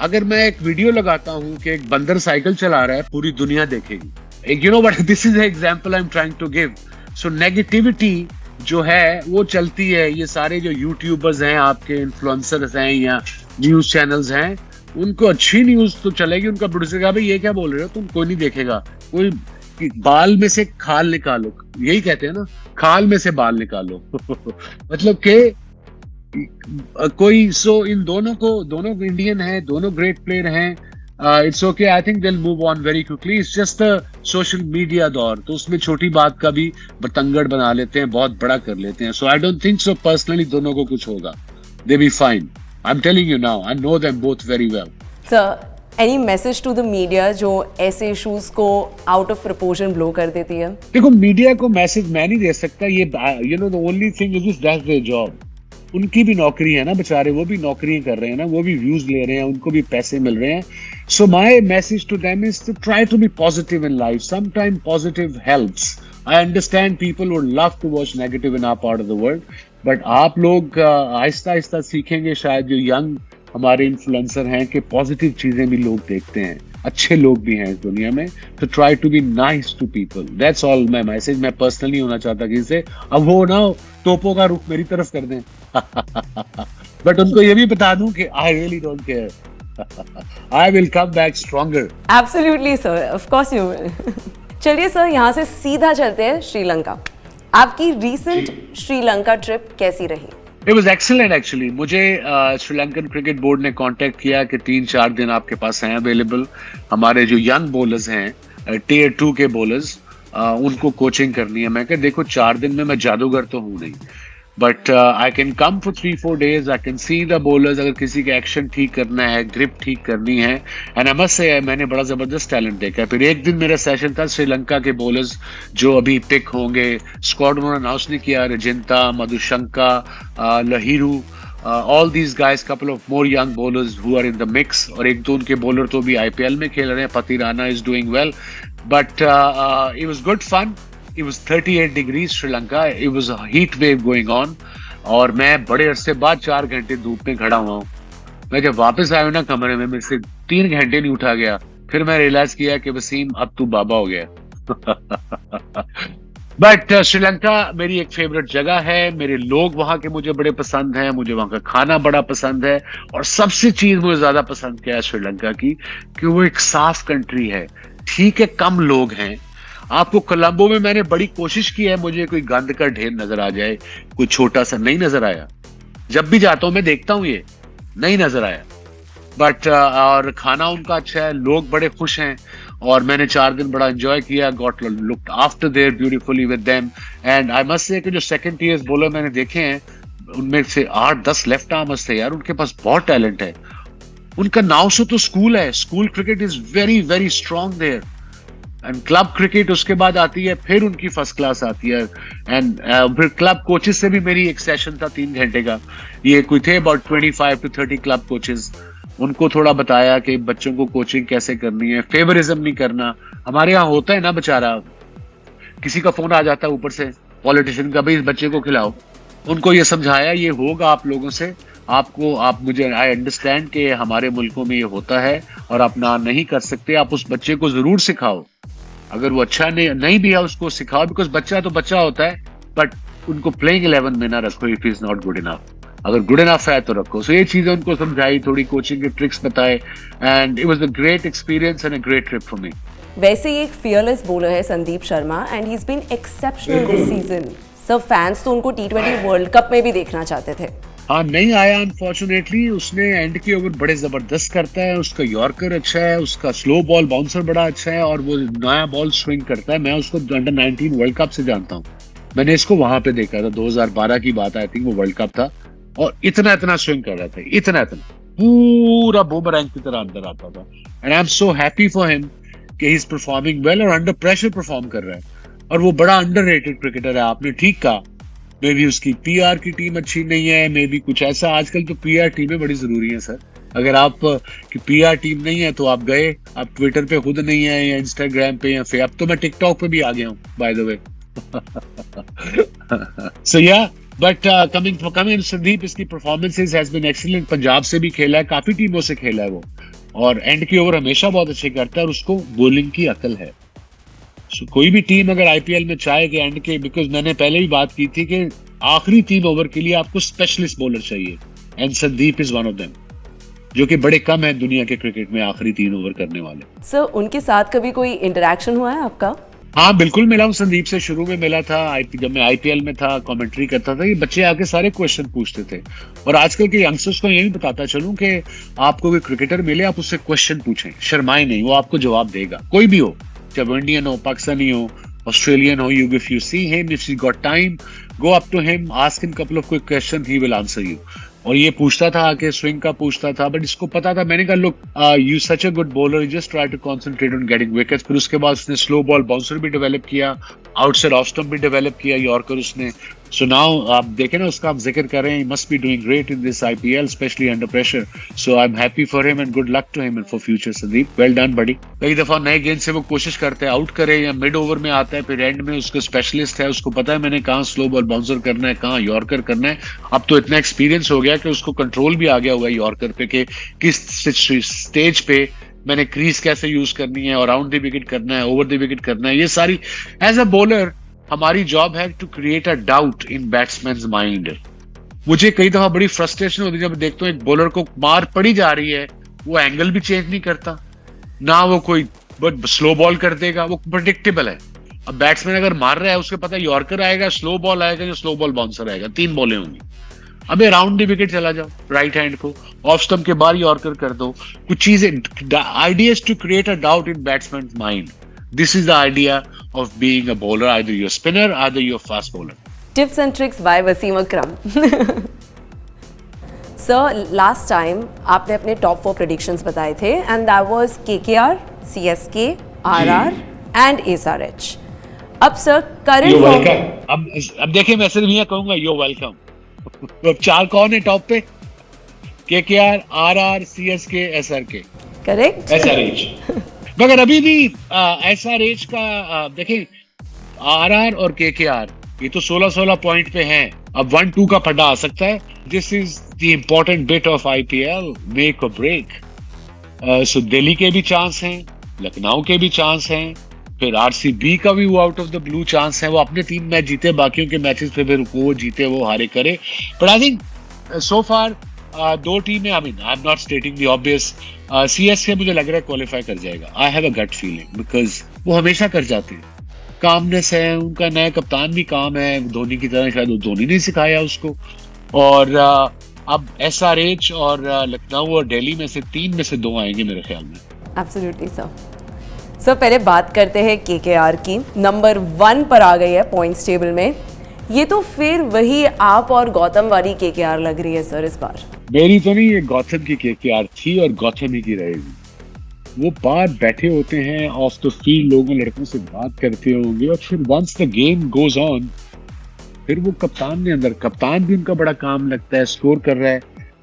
अगर मैं एक वीडियो लगाता हूँ कि एक बंदर साइकिल चला रहा है, पूरी दुनिया देखेगी। एक you know but this is example I am trying to give. So negativity जो है वो चलती है। ये सारे जो यूट्यूबर्स हैं, आपके इन्फ्लुएंसर्स हैं या न्यूज चैनल्स हैं, उनको अच्छी न्यूज तो चलेगी, उनका प्रोड्यूसर कहा भाई ये क्या बोल रहे हो तुम, कोई नहीं देखेगा। कोई बाल में से खाल निकालो, यही कहते हैं ना, खाल में से बाल निकालो। मतलब के कोई इन दोनों इंडियन हैं, दोनों ग्रेट प्लेयर हैं। इट्स ओके, आई थिंक दिल move on very quickly. It's just social media दौर, तो उसमें छोटी बात का भी बतंगड़ बना लेते हैं, बहुत बड़ा कर लेते हैं। So I don't think so personally दोनों को कुछ होगा। They be fine, I am telling you now, I know them both very well. Sir, any message to the media जो ऐसे इश्यूज को आउट ऑफ प्रोपोर्शन ब्लो कर देती है? देखो, मीडिया को मैसेज मैं नहीं दे सकता, ये you know the only thing is that's their job. उनकी भी नौकरी है ना बेचारे, वो भी नौकरी कर रहे हैं ना, वो भी व्यूज ले रहे हैं, उनको भी पैसे मिल रहे हैं। So my message to them is to try to be positive in life. Sometime positive helps. I understand people would love to watch negative in our part of the world, but आप लोग आहिस्ता आहिस्ता सीखेंगे, शायद जो यंग हमारे इन्फ्लुएंसर हैं, कि पॉजिटिव चीजें भी लोग देखते हैं, अच्छे लोग भी हैं इस दुनिया में। तो try to be nice to people, that's all my message. मैं पर्सनली नहीं होना चाहता किसी से। अब वो ना तोपों का रुख मेरी तरफ कर दें, बट उनको ये भी बता दूं कि I really don't care. I will come back stronger. Absolutely sir, of course you will. चलिए सर, यहाँ से सीधा चलते हैं श्रीलंका। आपकी रीसेंट श्रीलंका ट्रिप कैसी रही? It was excellent actually. मुझे श्रीलंकन क्रिकेट बोर्ड ने कांटेक्ट किया कि 3-4 दिन आपके पास हैं अवेलेबल। हमारे जो यंग बॉलर्स हैं, टियर 2 के बॉलर्स, उनको कोचिंग करनी है। मैं कहा देखो 4 दिन में मैं जादूगर तो हूँ नहीं, but I can come for 3-4 days, I can see the bowlers. अगर किसी का एक्शन ठीक करना है, ग्रिप ठीक करनी है, एंड आई मस्ट से मैंने बड़ा जबरदस्त टैलेंट देखा। फिर एक दिन मेरा सेशन था श्रीलंका के बॉलर्स जो अभी पिक होंगे, स्क्वाड उन्होंने अनाउंस नहीं किया, रजिंता, Madushanka, Lahiru, all these guys, couple of more young bowlers who are in the mix, और एक दो उनके बॉलर तो भी IPL में खेल रहे हैं। Pathirana is doing well, but it was good fun. It was 38 degrees Sri Lanka. It was a heat wave going on, और मैं बड़े अरसे बाद 4 घंटे धूप में खड़ा हुआ हूँ। मैं जब वापस आया ना कमरे में, मेरे से 3 घंटे नहीं उठा गया। फिर मैं रियलाइज किया कि वसीम अब तू बाबा हो गया। बट श्रीलंका मेरी एक फेवरेट जगह है। मेरे लोग वहाँ के मुझे बड़े पसंद हैं, मुझे वहाँ का खाना बड़ा पसंद है, और सबसे चीज मुझे ज्यादा पसंद क्या है श्रीलंका की, कि वो एक साफ कंट्री है। ठीक है, कम लोग हैं। आपको कोलंबो में मैंने बड़ी कोशिश की है, मुझे कोई गंद का ढेर नजर आ जाए, कोई छोटा सा, नहीं नजर आया। जब भी जाता हूँ मैं देखता हूँ, ये नहीं नजर आया। बट और खाना उनका अच्छा है, लोग बड़े खुश हैं, और मैंने 4 दिन बड़ा एंजॉय किया। Got looked after their beautifully with them, and I must say कि जो सेकंड टीयर्स बॉलर मैंने देखे हैं, उनमें से 8-10 लेफ्ट आर्मर्स थे यार। उनके पास बहुत टैलेंट है। उनका नाव से तो स्कूल है, school cricket is very very strong there, and club cricket उसके बाद आती है, फिर उनकी फर्स्ट क्लास आती है। एंड फिर क्लब कोचेस से भी मेरी एक सेशन था 3 घंटे का। ये कोई थे अबाउट 25 to 30 क्लब कोचेस। उनको थोड़ा बताया कि बच्चों को कोचिंग कैसे करनी है, फेवरिज्म नहीं करना। हमारे यहाँ होता है ना बेचारा, किसी का फोन आ जाता है ऊपर से पॉलिटिशियन का, भाई इस बच्चे को खिलाओ। उनको ये समझाया ये होगा आप लोगों से, आप मुझे आई अंडरस्टैंड कि हमारे मुल्कों में ये होता है और आप ना नहीं कर सकते, आप उस बच्चे को जरूर सिखाओ। अगर वो अच्छा नहीं भी है उसको सिखाओ, बिकॉज बच्चा तो बच्चा होता है, बट उनको प्लेइंग 11 में ना रखो if is not good enough. अगर गुड इनफ है तो रखो। सो ये चीजें उनको समझाई, थोड़ी कोचिंग के ट्रिक्स बताए, and it was a great experience and a great trip for me. वैसे ही एक फियरलेस बॉलर है Sandeep Sharma and he is been exceptional this season. सब फैंस तो उनको T20 वर्ल्ड कप में भी देखना चाहते थे। हाँ, नहीं आया अनफॉर्चुनेटली। उसने एंड के ओवर बड़े जबरदस्त करता है, उसका यॉर्कर अच्छा है, उसका स्लो बॉल बाउंसर बड़ा अच्छा है, और वो नया बॉल स्विंग करता है। मैं उसको अंडर 19 वर्ल्ड कप से जानता हूँ। मैंने इसको वहां पे देखा था, 2012 की बात, आई थिंक वो वर्ल्ड कप था, और इतना स्विंग कर रहा था, इतना पूरा बूमरैंग की तरह अंदर आता था। And I am so happy for him कि ही इज परफॉर्मिंग वेल और अंडर प्रेशर परफॉर्म कर रहा है, और वो बड़ा अंडररेटेड क्रिकेटर है। आपने ठीक कहा, मे भी उसकी पीआर की टीम अच्छी नहीं है, मे भी कुछ ऐसा। आजकल तो पीआर टीमें बड़ी जरूरी हैं सर। अगर आप की पीआर टीम नहीं है तो आप गए, आप ट्विटर पे खुद नहीं है, या इंस्टाग्राम पे, या फिर अब तो मैं टिकटॉक पे भी आ गया हूँ बाय द वे। सो या बट कमिंग संदीप, इसकी performances has been excellent. Punjab से भी खेला है, काफी टीमों से खेला है वो, और एंड की ओवर हमेशा बहुत अच्छे करता है, और उसको बॉलिंग की अकल है। So, कोई भी टीम अगर आईपीएल में चाहे कि एंड के, बिकॉज मैंने पहले भी बात की थी कि आखिरी 3 ओवर के लिए आपको स्पेशलिस्ट बॉलर चाहिए, and Sandeep is one of them, जो कि बड़े कम है दुनिया के क्रिकेट में आखिरी 3 ओवर करने वाले। सर उनके साथ कभी कोई इंटरेक्शन हुआ है आपका? हाँ बिल्कुल, मिला हूँ संदीप से। शुरू में मिला था, जब मैं आईपीएल में था, कमेंट्री करता था, ये बच्चे आके सारे क्वेश्चन पूछते थे। और आजकल के यंगस्टर्स को ये भी बताता चलूं कि आपको कोई क्रिकेटर मिले, आप उससे क्वेश्चन पूछें, शर्माए नहीं, वो आपको जवाब देगा, कोई भी हो, चाहे वो इंडियन हो, पाकिस्तानी हो, ऑस्ट्रेलियन हो। You if you see him, if you got time, go up to him, ask him couple of quick question, he will answer you. और ये पूछता था आके, स्विंग का पूछता था, बट इसको पता था। मैंने कहा look, you such a good bowler, you just try to concentrate on getting wickets. फिर उसके बाद उसने स्लो बॉल बाउंसर भी डेवलप किया, आउटसाइड ऑफ स्टंप भी डेवलप किया, यॉर्कर उसने। सो नाउ आप देखें ना, उसका आप जिक्र कर रहे हैं, he must be doing great in this IPL, specially under pressure. So I am happy for him and good luck to him for future. Sandeep, well done buddy. कई दफा नए गेंद से वो कोशिश करते हैं आउट करे, या मिड ओवर में आता है, फिर एंड में उसका स्पेशलिस्ट है, उसको पता है मैंने कहाँ स्लो बॉल बाउंसर करना है, कहाँ यॉर्कर करना है। अब तो इतना एक्सपीरियंस हो गया कि उसको कंट्रोल भी आ गया होगा यॉर्कर पे, कि किस स्टेज पे मैंने क्रीज कैसे यूज करनी है, और अराउंड द विकेट करना है, ओवर द विकेट करना है। ये सारी एज अ बॉलर हमारी जॉब है to create a doubt in batsman's mind. मुझे कई दफा बड़ी फ्रस्ट्रेशन होती है जब देखता हूँ एक बॉलर को मार पड़ी जा रही है, वो एंगल भी चेंज नहीं करता, ना वो कोई स्लो बॉल कर देगा, वो प्रेडिक्टेबल है। अब बैट्समैन अगर मार रहा है, उसको पता है यॉर्कर आएगा, स्लो बॉल आएगा, या स्लो बॉल बाउंसर आएगा, 3 बॉलें होंगी। अबे राउंड द विकेट चला जाओ, राइट हैंड को ऑफ स्टंप के बाहर यॉर्कर कर दो। कुछ चीजें, ideas to create a doubt in batsman mind. This is the idea of being a bowler, either you spinner, either you fast bowler. Tips and tricks by Wasim Akram. Sir last time आपने अपने टॉप 4 प्रेडिक्शंस बताए थे, and that was KKR, CSK, RR and SRH. अब सर करंट फॉर्म, अब देखिए, मैं सिर्फ ये कहूंगा यू वेलकम। तो 4 कौन है टॉप पे? KKR, RR, CSK, SRK. Correct, SRH. मगर अभी भी एसआरएच का देखें, आरआर और केकेआर ये तो 16-16 पॉइंट पे हैं। अब 1-2 का फड्डा आ सकता है। This is the important bit of IPL, make और ब्रेक। सो दिल्ली के भी चांस हैं, लखनऊ के भी चांस हैं, फिर आरसीबी का भी वो out of the blue chance है। वो अपने 3 मैच जीते, बाकियों के मैचेस पे फिर वो जीते, वो हारे करे। But I think so far 2 टीमें, I mean I am not stating the obvious, CSK मुझे लग रहा है क्वालिफाई कर जाएगा। I have a gut feeling, because वो हमेशा कर जाते हैं। कामनेस है उनका, नया कप्तान भी काम है, धोनी की तरह, शायद वो धोनी ने सिखाया उसको। और अब एसआरएच और लखनऊ और दिल्ली में से 3 में से 2 आएंगे मेरे ख्याल में। Absolutely sir. सर पहले बात करते हैं केकेआर की। नंबर 1 पर आ गई है पॉइंट्स टेबल में। ये तो फिर वही आप और गौतम वाली केकेआर लग रही है सर इस बार। मेरी तो नहीं, ये गौतम की केकेआर थी और गौतम ही की रहेगी। वो बाहर बैठे होते हैं ऑफ द फील्ड, लोगों लड़कों से बात करते होंगे, और फिर once the game goes on, फिर वो कप्तान ने अंदर, कप्तान भी उनका बड़ा काम लगता है। स्कोर कर रहा है,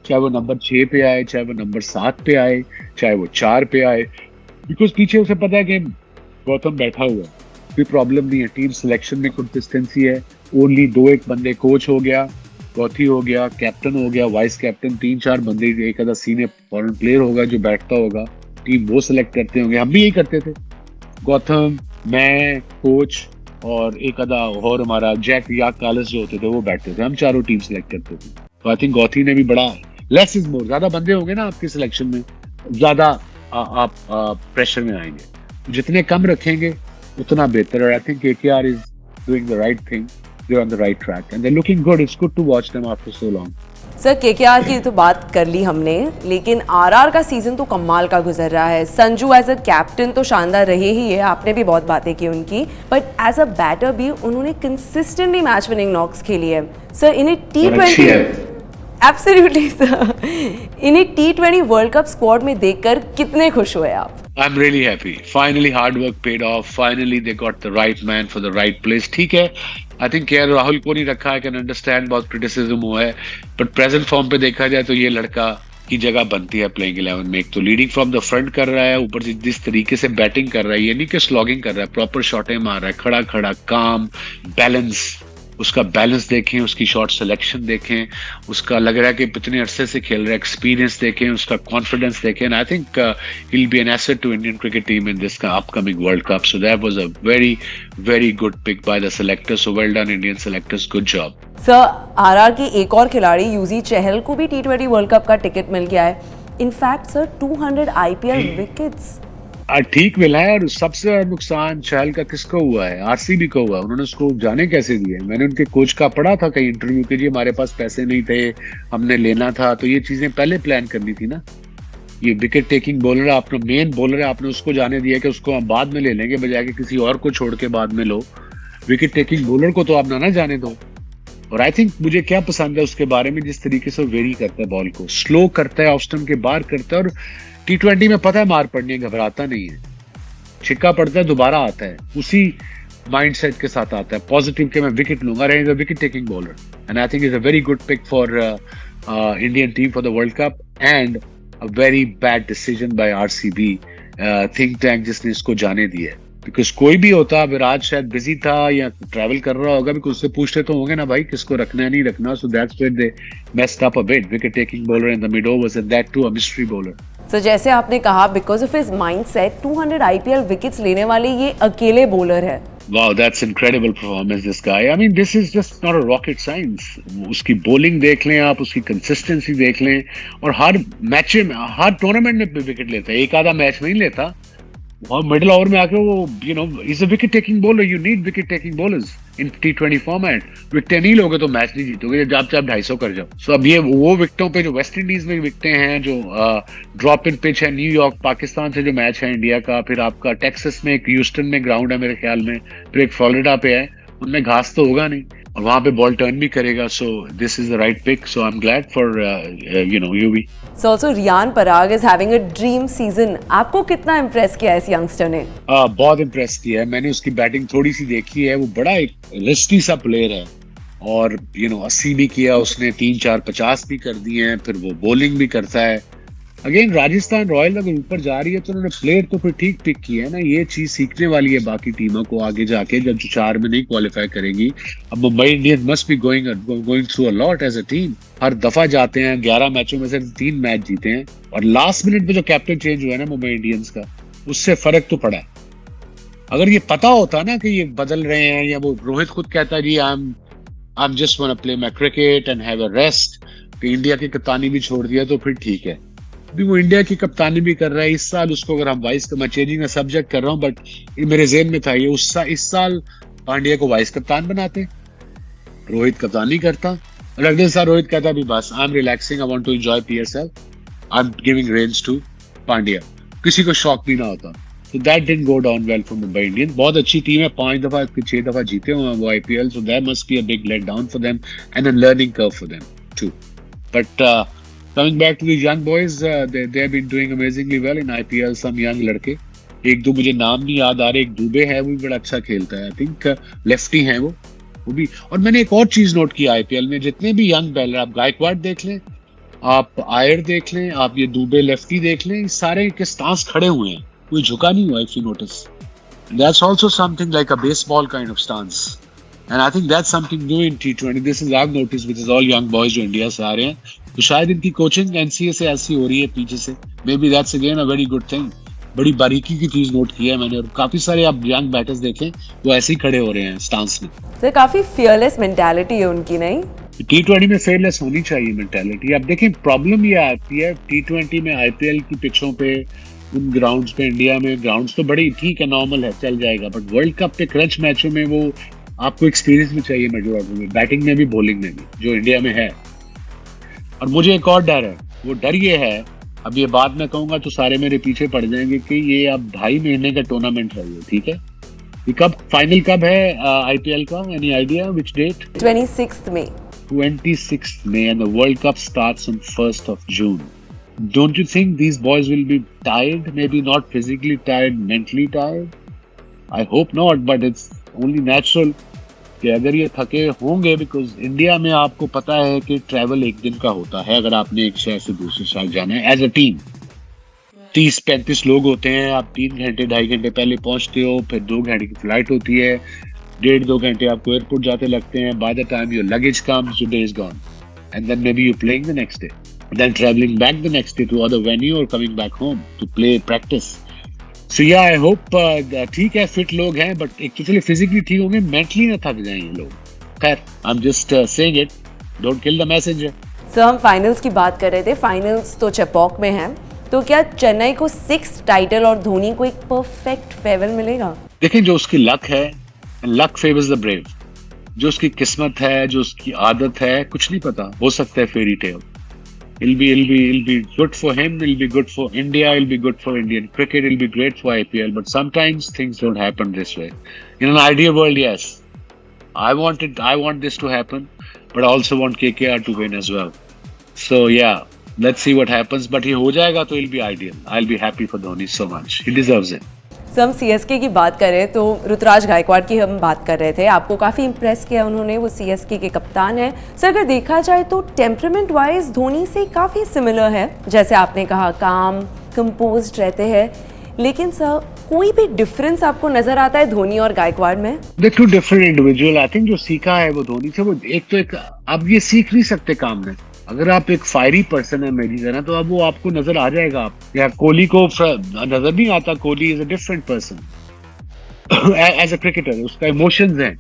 चाहे वो नंबर 6 पे आए, चाहे वो नंबर 7 पे आए, चाहे वो 4 पे आए, बिकॉज पीछे उसे पता है कि गौतम बैठा हुआ है, कोई प्रॉब्लम नहीं है। टीम सिलेक्शन में कंसिस्टेंसी है, ओनली 2-1 बंदे, कोच हो गया, गौथी हो गया, कैप्टन हो गया, वाइस कैप्टन, 3-4 बंदे, एक आधा सीनियर फॉरेन प्लेयर होगा जो बैठता होगा, टीम वो सिलेक्ट करते होंगे। हम भी यही करते थे, गौतम, मैं, कोच और एक आधा और हमारा जैक या कालस जो होते थे वो बैठते थे, हम चारों टीम सिलेक्ट करते थे। तो आई थिंक गौथी ने भी बड़ा, लेस इज मोर, ज्यादा बंदे होंगे ना आपके सिलेक्शन में, ज्यादा आप प्रेशर में आएंगे, जितने कम रखेंगे उतना बेहतर। और I think KKR is doing the right thing, they are on the right track and they looking good, it's good to watch them after so long. Sir KKR की तो बात कर ली हमने, लेकिन RR का सीजन तो कमाल का गुजर रहा है। संजू एज अ कैप्टन तो शानदार रहे ही है, आपने भी बहुत बातें की उनकी, बट एज अ बैटर भी उन्होंने कंसिस्टेंटली मैच विनिंग नॉक्स खेली है। सर इन्हें T20 एब्सोल्युटली सर, इन्हें T20 वर्ल्ड कप स्क्वाड में देखकर कितने खुश हुए आप? I'm really happy. Finally, hard work paid off. Finally, they got the right man for the right place. ठीक है, I think KL राहुल को नहीं रखा, I can understand, बहुत criticism हुआ है, but present form पे देखा जाए तो ये लड़का की जगह बनती है प्लेइंग 11 में। एक तो लीडिंग फ्रॉम द फ्रंट कर रहा है, ऊपर से जिस तरीके से बैटिंग कर रहा है, ये नहीं कि स्लॉगिंग कर रहा है, प्रॉपर शॉटें मार रहा है, खड़ा खड़ा, काम, बैलेंस, उसका बैलेंस देखें, उसकी शॉट सिलेक्शन देखें, उसका लग रहा है कि कितने अरसे से खेल रहा है, एक्सपीरियंस देखें, उसका कॉन्फिडेंस देखें, and I think he will be an asset to Indian cricket team in this upcoming World Cup. So that was a very very good pick by the selectors, so well done Indian selectors, good job. Sir RR की एक और खिलाड़ी यूजी चहल को भी T20 वर्ल्ड कप का टिकट मिल गया है। In fact sir 200 IPL wickets. ठीक मिला है, और सबसे ज्यादा नुकसान चहल का किसको हुआ है? RCB को हुआ। उन्होंने उसको जाने कैसे दिए? मैंने उनके कोच का पढ़ा था कई इंटरव्यू के, जी हमारे पास पैसे नहीं थे, हमने लेना था, तो ये चीजें पहले प्लान करनी थी ना। ये विकेट टेकिंग बॉलर है, आपने मेन बॉलर है, आपने उसको जाने दिया कि उसको हम बाद में ले लेंगे, बजाय कि किसी और को छोड़ के बाद में लो। विकेट टेकिंग बॉलर को तो आप ना जाने दो। और आई थिंक मुझे क्या पसंद है उसके बारे में, जिस तरीके से वेरी करता है बॉल को, स्लो करता है, ऑफ स्टंप के बाहर करता है, और T20 में पता है मार पड़नी है, घबराता नहीं है, छिक्का पड़ता है दोबारा आता है, उसी माइंडसेट के साथ आता है, पॉजिटिव के मैं विकेट लूंगा, रहेगा wicket taking bowler, and I think is a very good pick for Indian team for the World Cup, and a very bad decision by RCB think tank जिसने इसको जाने दिया है। बिकॉज कोई भी होता, विराट शायद बिजी था या ट्रैवल कर रहा होगा, बिकॉज उससे पूछते तो होंगे ना भाई किसको रखना है नहीं रखना, so that's where they messed up a bit, wicket taking bowler in the mid overs and that to a mystery bowler. So जैसे आपने कहा, because of his mindset 200 IPL wickets लेने वाले ये अकेले बॉलर है। Wow, that's incredible performance, this guy. I mean, this is just not a rocket science. उसकी bowling देख लें आप, उसकी consistency देख लें, और हर मैच में, हर टूर्नामेंट में विकेट लेता है, एक आधा मैच नहीं लेता, और मिडिल ओवर में आके वो, you know, he's a wicket taking bowler. You need wicket taking bowlers in T20 format. विकेटें नहीं लोगे तो मैच नहीं जीतोगे, जब आप 250 कर जाओ। सो अब ये वो विकेटों पे जो वेस्ट इंडीज में विकेटें हैं, जो ड्रॉप इन पिच है, न्यूयॉर्क पाकिस्तान से जो मैच है इंडिया का, फिर आपका टेक्सास में एक ह्यूस्टन में ग्राउंड है मेरे ख्याल में, फिर एक फ्लोरिडा पे है, उनमें घास तो होगा नहीं, और वहां पे बॉल टर्न भी करेगा। So this is the right pick, so I am glad for UV। So also Riyan Parag is having a dream season. आपको कितना इम्प्रेस किया इस यंगस्टर ने? बहुत इम्प्रेस किया है, मैंने उसकी बैटिंग थोड़ी सी देखी है, वो बड़ा एक रिस्की सा प्लेयर है, और 80 भी किया उसने, 3-4 50 भी कर दिए हैं, फिर वो बॉलिंग भी करता है। अगेन राजस्थान रॉयल अगर ऊपर जा रही है तो उन्होंने प्लेयर तो फिर ठीक पिक किया है ना, ये चीज सीखने वाली है बाकी टीमों को आगे जाके, जब जो 4 में नहीं क्वालिफाई करेगी। अब Mumbai Indians must be going through a lot as a team, हर दफा जाते हैं, 11 मैचों में से 3 मैच जीते हैं, और लास्ट मिनट में जो कैप्टन चेंज हुआ है ना मुंबई इंडियंस का, उससे फर्क तो पड़ा है। अगर ये पता होता ना कि ये बदल रहे हैं, या वो रोहित खुद कहता है जी I am just want to play my cricket and have a rest, तो इंडिया की कप्तानी भी छोड़ दिया तो फिर ठीक है। अभी वो इंडिया की कप्तानी भी कर रहा है इस साल, उसको अगर हम वाइस, मैं चेंजिंग का सब्जेक्ट कर रहा हूँ, बट मेरे ज़हन में था ये इस साल पांड्या को वाइस कप्तान बनाते, रोहित कप्तानी करता, और अगले साल रोहित कहता भी बस I am relaxing, I want to enjoy PSL, I am giving range to Pandya, किसी को शॉक भी ना होता। So that didn't go down well for Mumbai Indians. बहुत अच्छी टीम है, 5 दफा 6 दफा जीते हुए हैं वो IPL, so that must be a big letdown for them and a learning curve for them too. But coming back to these young boys, they have been doing amazingly well in IPL. Some young लड़के, एक दो मुझे नाम नहीं याद आ रहे, एक दुबे है वो भी बड़ा अच्छा खेलता है, आई थिंक लेफ्टी है वो भी। और मैंने एक और चीज नोट की IPL में, जितने भी यंग बॉलर, आप गायकवाड देख लें, आप आयर देख लें, आप ये दुबे लेफ्टी देख लें, सारे के स्टांस खड़े हुए हैं, कोई झुका नहीं हुआ, if you notice. That's also something like a baseball kind of stance. And I think that's something new in T20. This is I notice which is all young boys जो इंडिया से आ रहे हैं, तो शायद इनकी कोचिंग एनसीए से ऐसी हो रही है पीछे से. May be that's again a very good thing. बड़ी बारीकी की चीज नोट की है मैंने, और काफी सारे आप यंग बैटर्स देखें वो ऐसे ही खड़े हो रहे हैं स्टांस में. सर काफी फियरलेस मेंटालिटी है उनकी, नहीं? T20 में फेयरलेस होनी चाहिए मेंटालिटी. अब देखें प्रॉब्लम ये आती है T20 में, आईपीएल की पिचों पे, उन ग्राउंड्स पे, इंडिया में ग्राउंड्स तो बड़ी ठीक है, नॉर्मल है, चल जाएगा, बट वर्ल्ड कप पे क्रंच मैचों में वो आपको एक्सपीरियंस भी चाहिए मेजोरिटी में, बैटिंग में भी बॉलिंग में भी, जो इंडिया में है. और मुझे एक और डर है, वो डर ये है, अब ये बात मैं कहूंगा तो सारे मेरे पीछे पड़ जाएंगे कि ये अब 2.5 महीने का टूर्नामेंट है ये, ठीक है? ये कब फाइनल कब है आईपीएल का? Any idea which date? 26th May. 26th May, and the World Cup starts on 1st of June. Don't you think these boys will be tired? Maybe not physically tired, mentally tired? I hope not, but it's only natural कि अगर ये थके होंगे, बिकॉज इंडिया में आपको पता है कि ट्रैवल एक दिन का होता है अगर आपने एक शहर से दूसरे शहर जाना है एज अ टीम. 30-35 लोग होते हैं, आप 3 घंटे 2.5 घंटे पहले पहुंचते हो, फिर 2 घंटे की फ्लाइट होती है, 1.5-2 घंटे आपको एयरपोर्ट जाते लगते हैं. By the time your luggage comes, your day is gone, and then maybe you playing the next day, then travelling back the next day to other venue और coming back home to play practice. So yeah I hope ठीक है, फिट लोग हैं, बट एक तो चलिए फिजिकली ठीक होंगे, मेंटली ना थक जाएं ये लोग. खैर, आई am just saying it, don't kill the message. Sir हम फाइनल्स की बात कर रहे थे, फाइनल्स तो चेपॉक में हैं, तो क्या चेन्नई को 6 टाइटल और धोनी को एक परफेक्ट फेयरवेल मिलेगा? देखें, जो उसकी लक है, लक फेवर्स द ब्रेव. जो उसकी किस्मत है, जो उसकी आदत है, कुछ नहीं पता, हो सकता है fairy tale. It'll be good for him. It'll be good for India. It'll be good for Indian cricket. It'll be great for IPL. But sometimes things don't happen this way. In an ideal world, yes, I want this to happen, but I also want KKR to win as well. So yeah, let's see what happens. But he हो जाएगा तो it'll be ideal. I'll be happy for Dhoni so much. He deserves it. Sir हम सीएसके की बात करें तो ऋतुराज गायकवाड़ की हम बात कर रहे थे, आपको काफ़ी इम्प्रेस किया उन्होंने, वो सीएसके के कप्तान है. सर अगर देखा जाए तो टेम्परामेंट वाइज धोनी से काफ़ी सिमिलर है, जैसे आपने कहा काम कंपोज्ड रहते हैं, लेकिन सर कोई भी डिफरेंस आपको नजर आता है धोनी और गायकवाड़ में? They're two different individual. I think जो सीखा है वो धोनी से, वो एक अब ये सीख नहीं सकते काम में. अगर आप एक फायरी पर्सन है मेरी तरह, तो अब वो आपको नजर आ जाएगा. आप या कोहली को नजर नहीं आता, Kohli is a different person as a cricketer. उसका इमोशंस हैं,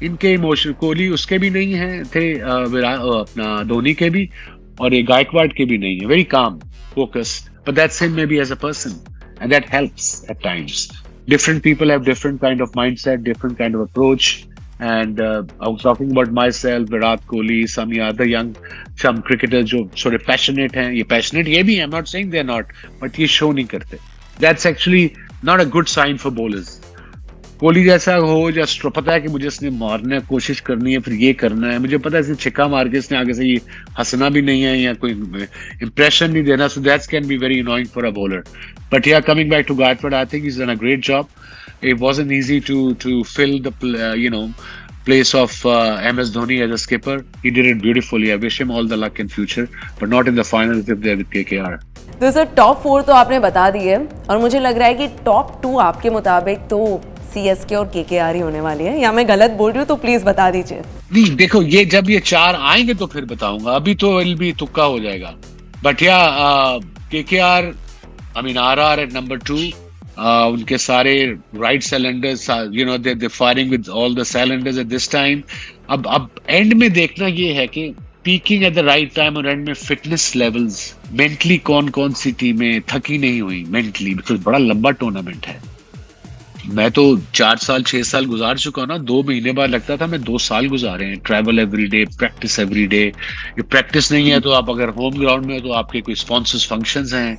इनके इमोशन कोहली उसके भी नहीं है थे, अपना धोनी के भी, और ये गायकवाड़ के भी नहीं है. Very calm, focused, but that's him may be as a person, and that helps at times. Different people have different kind of mindset, different kind of approach. And I was talking about myself, Virat Kohli, some other young, some cricketers जो sort of passionate हैं. ये passionate ये भी हैं, I'm not saying they're not, but ये show नहीं करते. That's actually not a good sign for bowlers. Kohli जैसा हो, जस्ट पता है कि मुझे इसने मारने की कोशिश करनी है, फिर ये करना है, मुझे पता है इसने छिक्का मार के इसने आगे से ये हंसना भी नहीं है या कोई इंप्रेशन नहीं देना. So that can be very annoying for a bowler. But yeah, coming back to Gaikwad, I think he's done a great job. It wasn't easy to fill the place of MS Dhoni as a skipper. He did it beautifully. I wish him all the luck in future, but not in the finals if they're with KKR. तो सर टॉप 4 तो आपने बता दी है, और मुझे लग रहा है कि टॉप 2 आपके मुताबिक तो सीएसके और केकेआर ही होने वाली है, या मैं गलत बोल रही हूँ तो प्लीज बता दीजिए. नहीं, देखो, ये जब ये 4 आएंगे तो फिर बताऊंगा, अभी तो इल भी तुक्का हो जाएगा. बट या KKR, I mean RR at number 2. उनके सारे right cylinders, they firing with all the cylinders at this time. अब एंड में देखना ये है कि peaking at the right time, और एंड में फिटनेस लेवल्स, मेंटली कौन सी टीमें थकी नहीं हुई मेंटली, बिकॉज बड़ा लंबा टूर्नामेंट है. मैं तो 4 साल 6 साल गुजार चुका हूँ ना. 2 महीने बाद लगता था मैं 2 साल गुजारे हैं. Travel every day, practice every day. ये प्रैक्टिस नहीं है तो आप अगर होम ग्राउंड में हो तो आपके कोई स्पॉन्सर्स फंक्शंस हैं,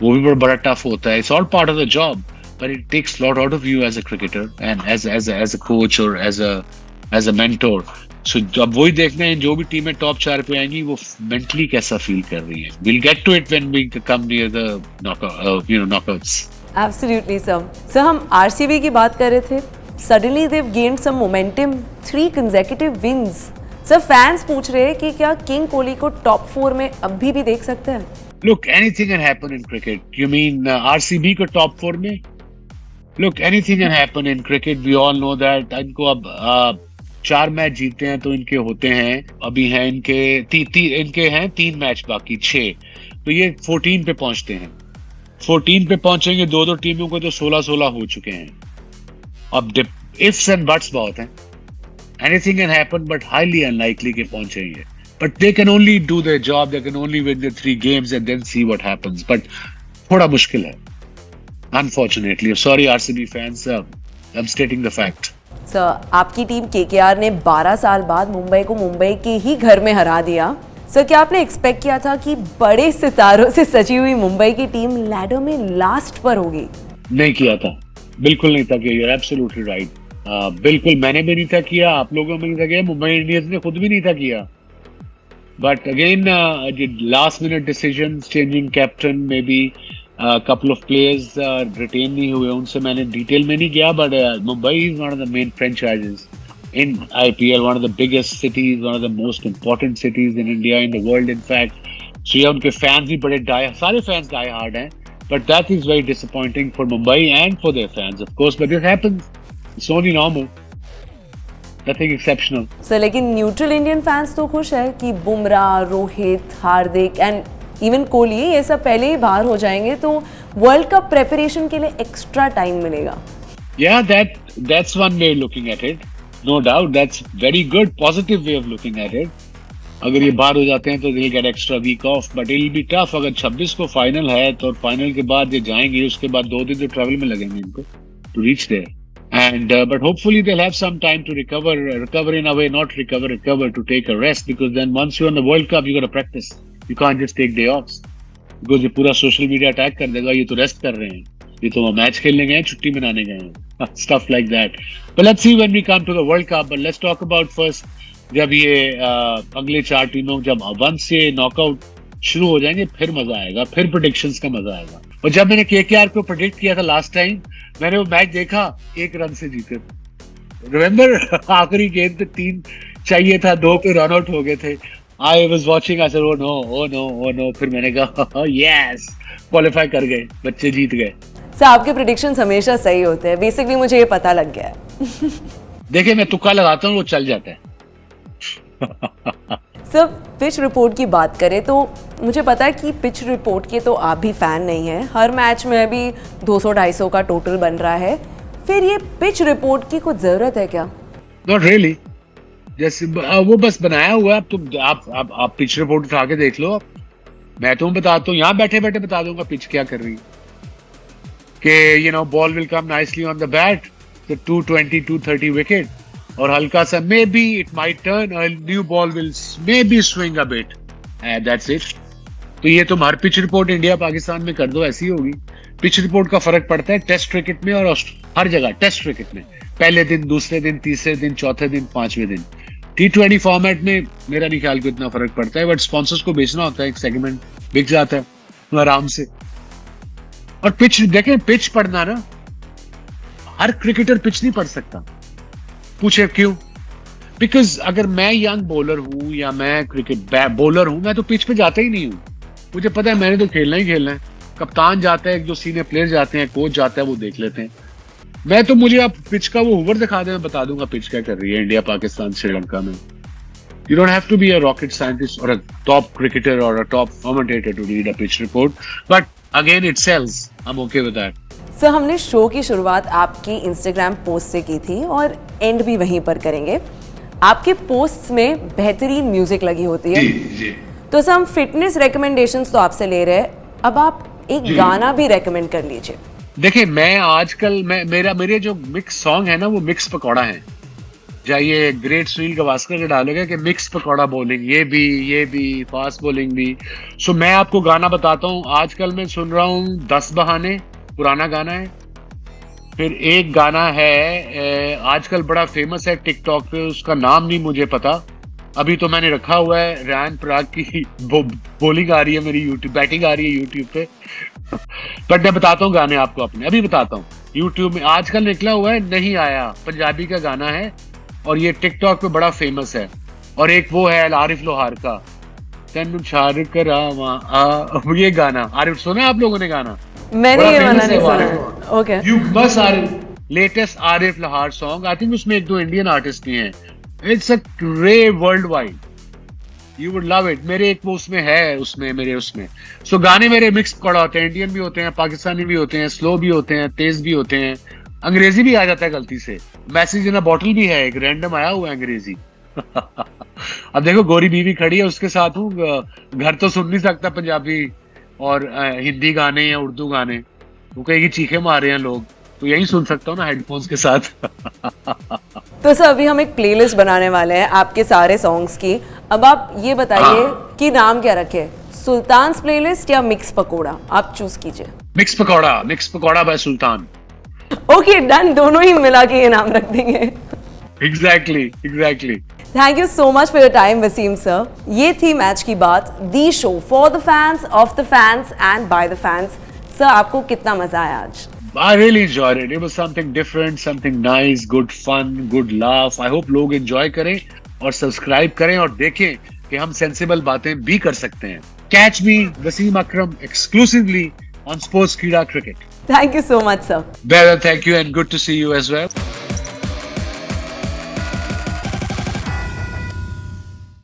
वो भी बड़ा टफ होता है. It's all part of the job, but it takes lot out of you as a cricketer and as a coach और एज अ मेंटोर. सो अब वही देखना है, जो भी टीमें टॉप 4 पे आएंगी वो मेंटली कैसा फील कर रही है. Will get to it when we come near the knockouts. Absolutely sir. Sir हम आरसीबी की बात कर रहे थे. Suddenly they have gained some momentum, 3 consecutive wins. Sir fans पूछ रहे हैं कि क्या किंग कोहली को टॉप 4 में अभी भी देख सकते हैं? Look, anything can happen in cricket. You mean RCB को top 4 में? Look, anything can happen in cricket. We all know that. इनको अब 4 मैच जीते हैं तो इनके होते हैं, अभी हैं इनके इनके हैं 3 मैच बाकी 6, तो ये 14 पे पहुंचते हैं। 14 पे पहुंचेंगे, दो टीमों को तो 16-16 हो चुके हैं। अब इफ्स एंड बट्स बहुत हैं, anything can happen but highly unlikely के पहुंचेंगे, but they can only do their job, they can only win the 3 games and then see what happens, but थोड़ा मुश्किल है unfortunately. Sorry RCB fans, I am stating the fact. Sir, आपकी टीम केकेआर ने 12 साल बाद मुंबई को मुंबई के ही घर में हरा दिया। सर, क्या आपने एक्सपेक्ट किया था कि बड़े सितारों से सजी हुई मुंबई की टीम लैडर में लास्ट पर होगी? नहीं किया था, बिल्कुल नहीं था किया। You are absolutely right. बिल्कुल मैंने भी नहीं था किया, आप लोगों ने भी नहीं था किया, मुंबई इंडियंस ने खुद भी नहीं था किया। But again last minute decisions, changing captain, may be couple of players retain नहीं हुए, उनसे मैंने डिटेल में नहीं गया, but Mumbai is one of the main franchises in IPL, one of the biggest cities, one of the most important cities in India, in the world in fact. So yeah, उनके fans भी बड़े सारे fans die hard हैं, but that is very disappointing for Mumbai and for their fans of course, but this happens, it's only normal, nothing exceptional. Sir, लेकिन न्यूट्रल इंडियन फैंस तो खुश है कि बुमराह, रोहित, हार्दिक एंड इवन कोहली ये सब पहले ही बाहर हो जाएंगे, तो वर्ल्ड कप प्रेपरेशन के लिए एक्स्ट्रा टाइम मिलेगा। Yeah, that's one way of looking at it, no doubt, that's very good positive way of looking at it. अगर ये बाहर हो जाते हैं तो they'll get extra week off, but it'll be tough. अगर 26 को फाइनल है तो फाइनल के बाद ये जाएंगे, उसके बाद 2 दिन तो ट्रैवल में लगेंगे इनको to reach there, and but hopefully they'll have some time to recover in a way, not recover to take a rest, because then once you're in the World Cup you got to practice, you can't just take day offs, because ये पूरा सोशल मीडिया अटैक कर देगा, ये तो रेस्ट कर रहे हैं, ये तो मैच खेलने गए हैं, छुट्टी मनाने गए हैं, stuff like that. But let's see when we come to the World Cup. But let's talk about first, जब ये अगले 4 टीमों जब 1 से नॉकआउट शुरू हो जाएंगे फिर मजा आएगा, फिर प्रेडिक्शंस का मजा आएगा। और जब मैंने केकेआर को प्रेडिक्ट किया था लास्ट टाइम, मैंने वो मैच देखा, 1 रन से जीते, रिमेम्बर आखिरी गेंद पे 3 चाहिए था, 2 पे रन आउट हो गए थे। I was watching, I said, oh no, फिर मैंने कहा yes, क्वालिफाई कर गए, बच्चे जीत गए। सर, आपके प्रेडिक्शंस हमेशा सही होते हैं, बेसिकली मुझे ये पता लग गया है। देखिए मैं तुक्का लगाता हूँ, वो चल जाता है। सर, पिच रिपोर्ट की बात करें तो मुझे पता है कि पिच रिपोर्ट के तो आप भी फैन नहीं हैं, हर मैच में अभी 200-250 का टोटल बन रहा है, फिर ये पिच रिपोर्ट की कुछ जरूरत है क्या? नॉट रियली, जैसे वो बस बनाया हुआ है। अब तो आप पिच रिपोर्ट उठा के देख लो, मैं तो बताता हूँ, यहाँ बैठे बैठे बता दूंगा पिच क्या कर रही है, कि you know ball will come nicely on the bat, तो 220-230 विकेट, और हल्का सा may be it might turn, a new ball will may be swing a bit, that's it. तो ये तुम हर पिच रिपोर्ट इंडिया पाकिस्तान में कर दो, ऐसी होगी। पिच रिपोर्ट का फर्क पड़ता है टेस्ट क्रिकेट में और हर जगह, टेस्ट क्रिकेट में पहले दिन, दूसरे दिन, तीसरे दिन, चौथे दिन, 5वें दिन। T20 फॉर्मेट में मेरा नहीं ख्याल को इतना फर्क पड़ता है, बट स्पॉन्सर्स को बेचना होता है, एक सेगमेंट बिक जाता है आराम से। और पिच देखें, पिच पढ़ना ना, हर क्रिकेटर पिच नहीं पढ़ सकता। पूछे क्यों? बिकॉज अगर मैं यंग बॉलर हूं या मैं क्रिकेट बॉलर हूं, मैं तो पिच पे जाता ही नहीं हूं। मुझे पता है मैंने तो खेलना ही खेलना है। कप्तान जाता है, जो सीनियर प्लेयर जाते हैं, कोच जाता है, वो देख लेते हैं। मैं तो, मुझे आप पिच का वो ओवर दिखा दें, मैं बता दूंगा पिच क्या कर रही है इंडिया, पाकिस्तान, श्रीलंका में। You don't have to be a rocket scientist or a top cricketer or a top commentator to read a pitch report, but again it sells. I'm okay with that. Sir, हमने शो की शुरुआत आपकी इंस्टाग्राम पोस्ट से की थी और एंड भी वहीं पर करेंगे। आपके पोस्ट्स में बेहतरीन म्यूजिक लगी होती है, जी। तो सर हम फिटनेस रिकमेंडेशंस तो आपसे ले रहे हैं, अब आप एक गाना भी रेकमेंड कर लीजिए। देखिए मैं आजकल मेरे जो मिक्स सॉन्ग है ना, वो मिक्स पकौड़ा है। जाइए ग्रेट सुनील गावस्कर के डालोगे कि मिक्स पकौड़ा बॉलिंग, ये भी फास्ट बॉलिंग भी। सो मैं आपको गाना बताता हूँ। आजकल मैं सुन रहा हूँ 10 बहाने, पुराना गाना है। फिर एक गाना है आजकल बड़ा फेमस है टिकटॉक पे, उसका नाम नहीं मुझे पता, अभी तो मैंने रखा हुआ है। रैन पराग की बॉलिंग आ रही है मेरी यूट्यूब, बैटिंग आ रही है यूट्यूब पे। बट मैं बताता हूँ गाने आपको अपने, अभी बताता हूँ। यूट्यूब में आजकल निकला हुआ है नहीं आया, पंजाबी का गाना है और ये टिकटॉक पे बड़ा फेमस है। और एक वो है आरिफ लोहार का, तेनू छाड़ करावा, ये गाना आरिफ, सुना आप लोगों ने गाना? मैंने ये वाला नहीं सुना। ओके, यू बस आरिफ, लेटेस्ट आरिफ लोहार सॉन्ग। आई थिंक उसमें 1-2 इंडियन आर्टिस्ट भी हैं। इट्स अ रे world wide, you would love it. मेरे एक वो उसमें है, उसमें मेरे उसमें सो गाने मेरे मिक्स पड़ा होते हैं, इंडियन भी होते हैं, पाकिस्तानी भी होते हैं, स्लो भी होते हैं, तेज भी होते हैं, अंग्रेजी भी आ जाता है गलती से। मैसेज इन अ बॉटल भी है, एक रैंडम आया हुआ है अंग्रेजी। अब देखो गोरी बीवी खड़ी है उसके साथ हूँ, घर तो सुन नहीं सकता पंजाबी और हिंदी गाने या उर्दू गाने, वो कहेगी चीखे मार रहे हैं लोग, तो यही सुन सकता हूँ ना हेडफोन्स के साथ। तो सर अभी हम एक प्लेलिस्ट बनाने वाले हैं आपके सारे सॉन्ग्स की। अब आप ये बताइए कि नाम क्या रखे, सुल्तान्स प्लेलिस्ट या मिक्स पकोड़ा, आप चूज कीजिए। Mix pakora by Sultan. Okay done, दोनों ही मिला के ये नाम रख देंगे। Exactly. Thank you so much for your time Wasim sir. ये थी मैच की बात, the show for the fans, of the fans and by the fans. Sir आपको कितना मजा आया आज? I really enjoyed it. It was something different, something nice, good fun, good laugh. I hope लोग enjoy करें और सब्सक्राइब करें और देखें कि हम सेंसिबल बातें भी कर सकते हैं। Catch me, Wasim Akram, exclusively on Sports Keeda Cricket. Thank you so much sir. Well, thank you and good to see you as well.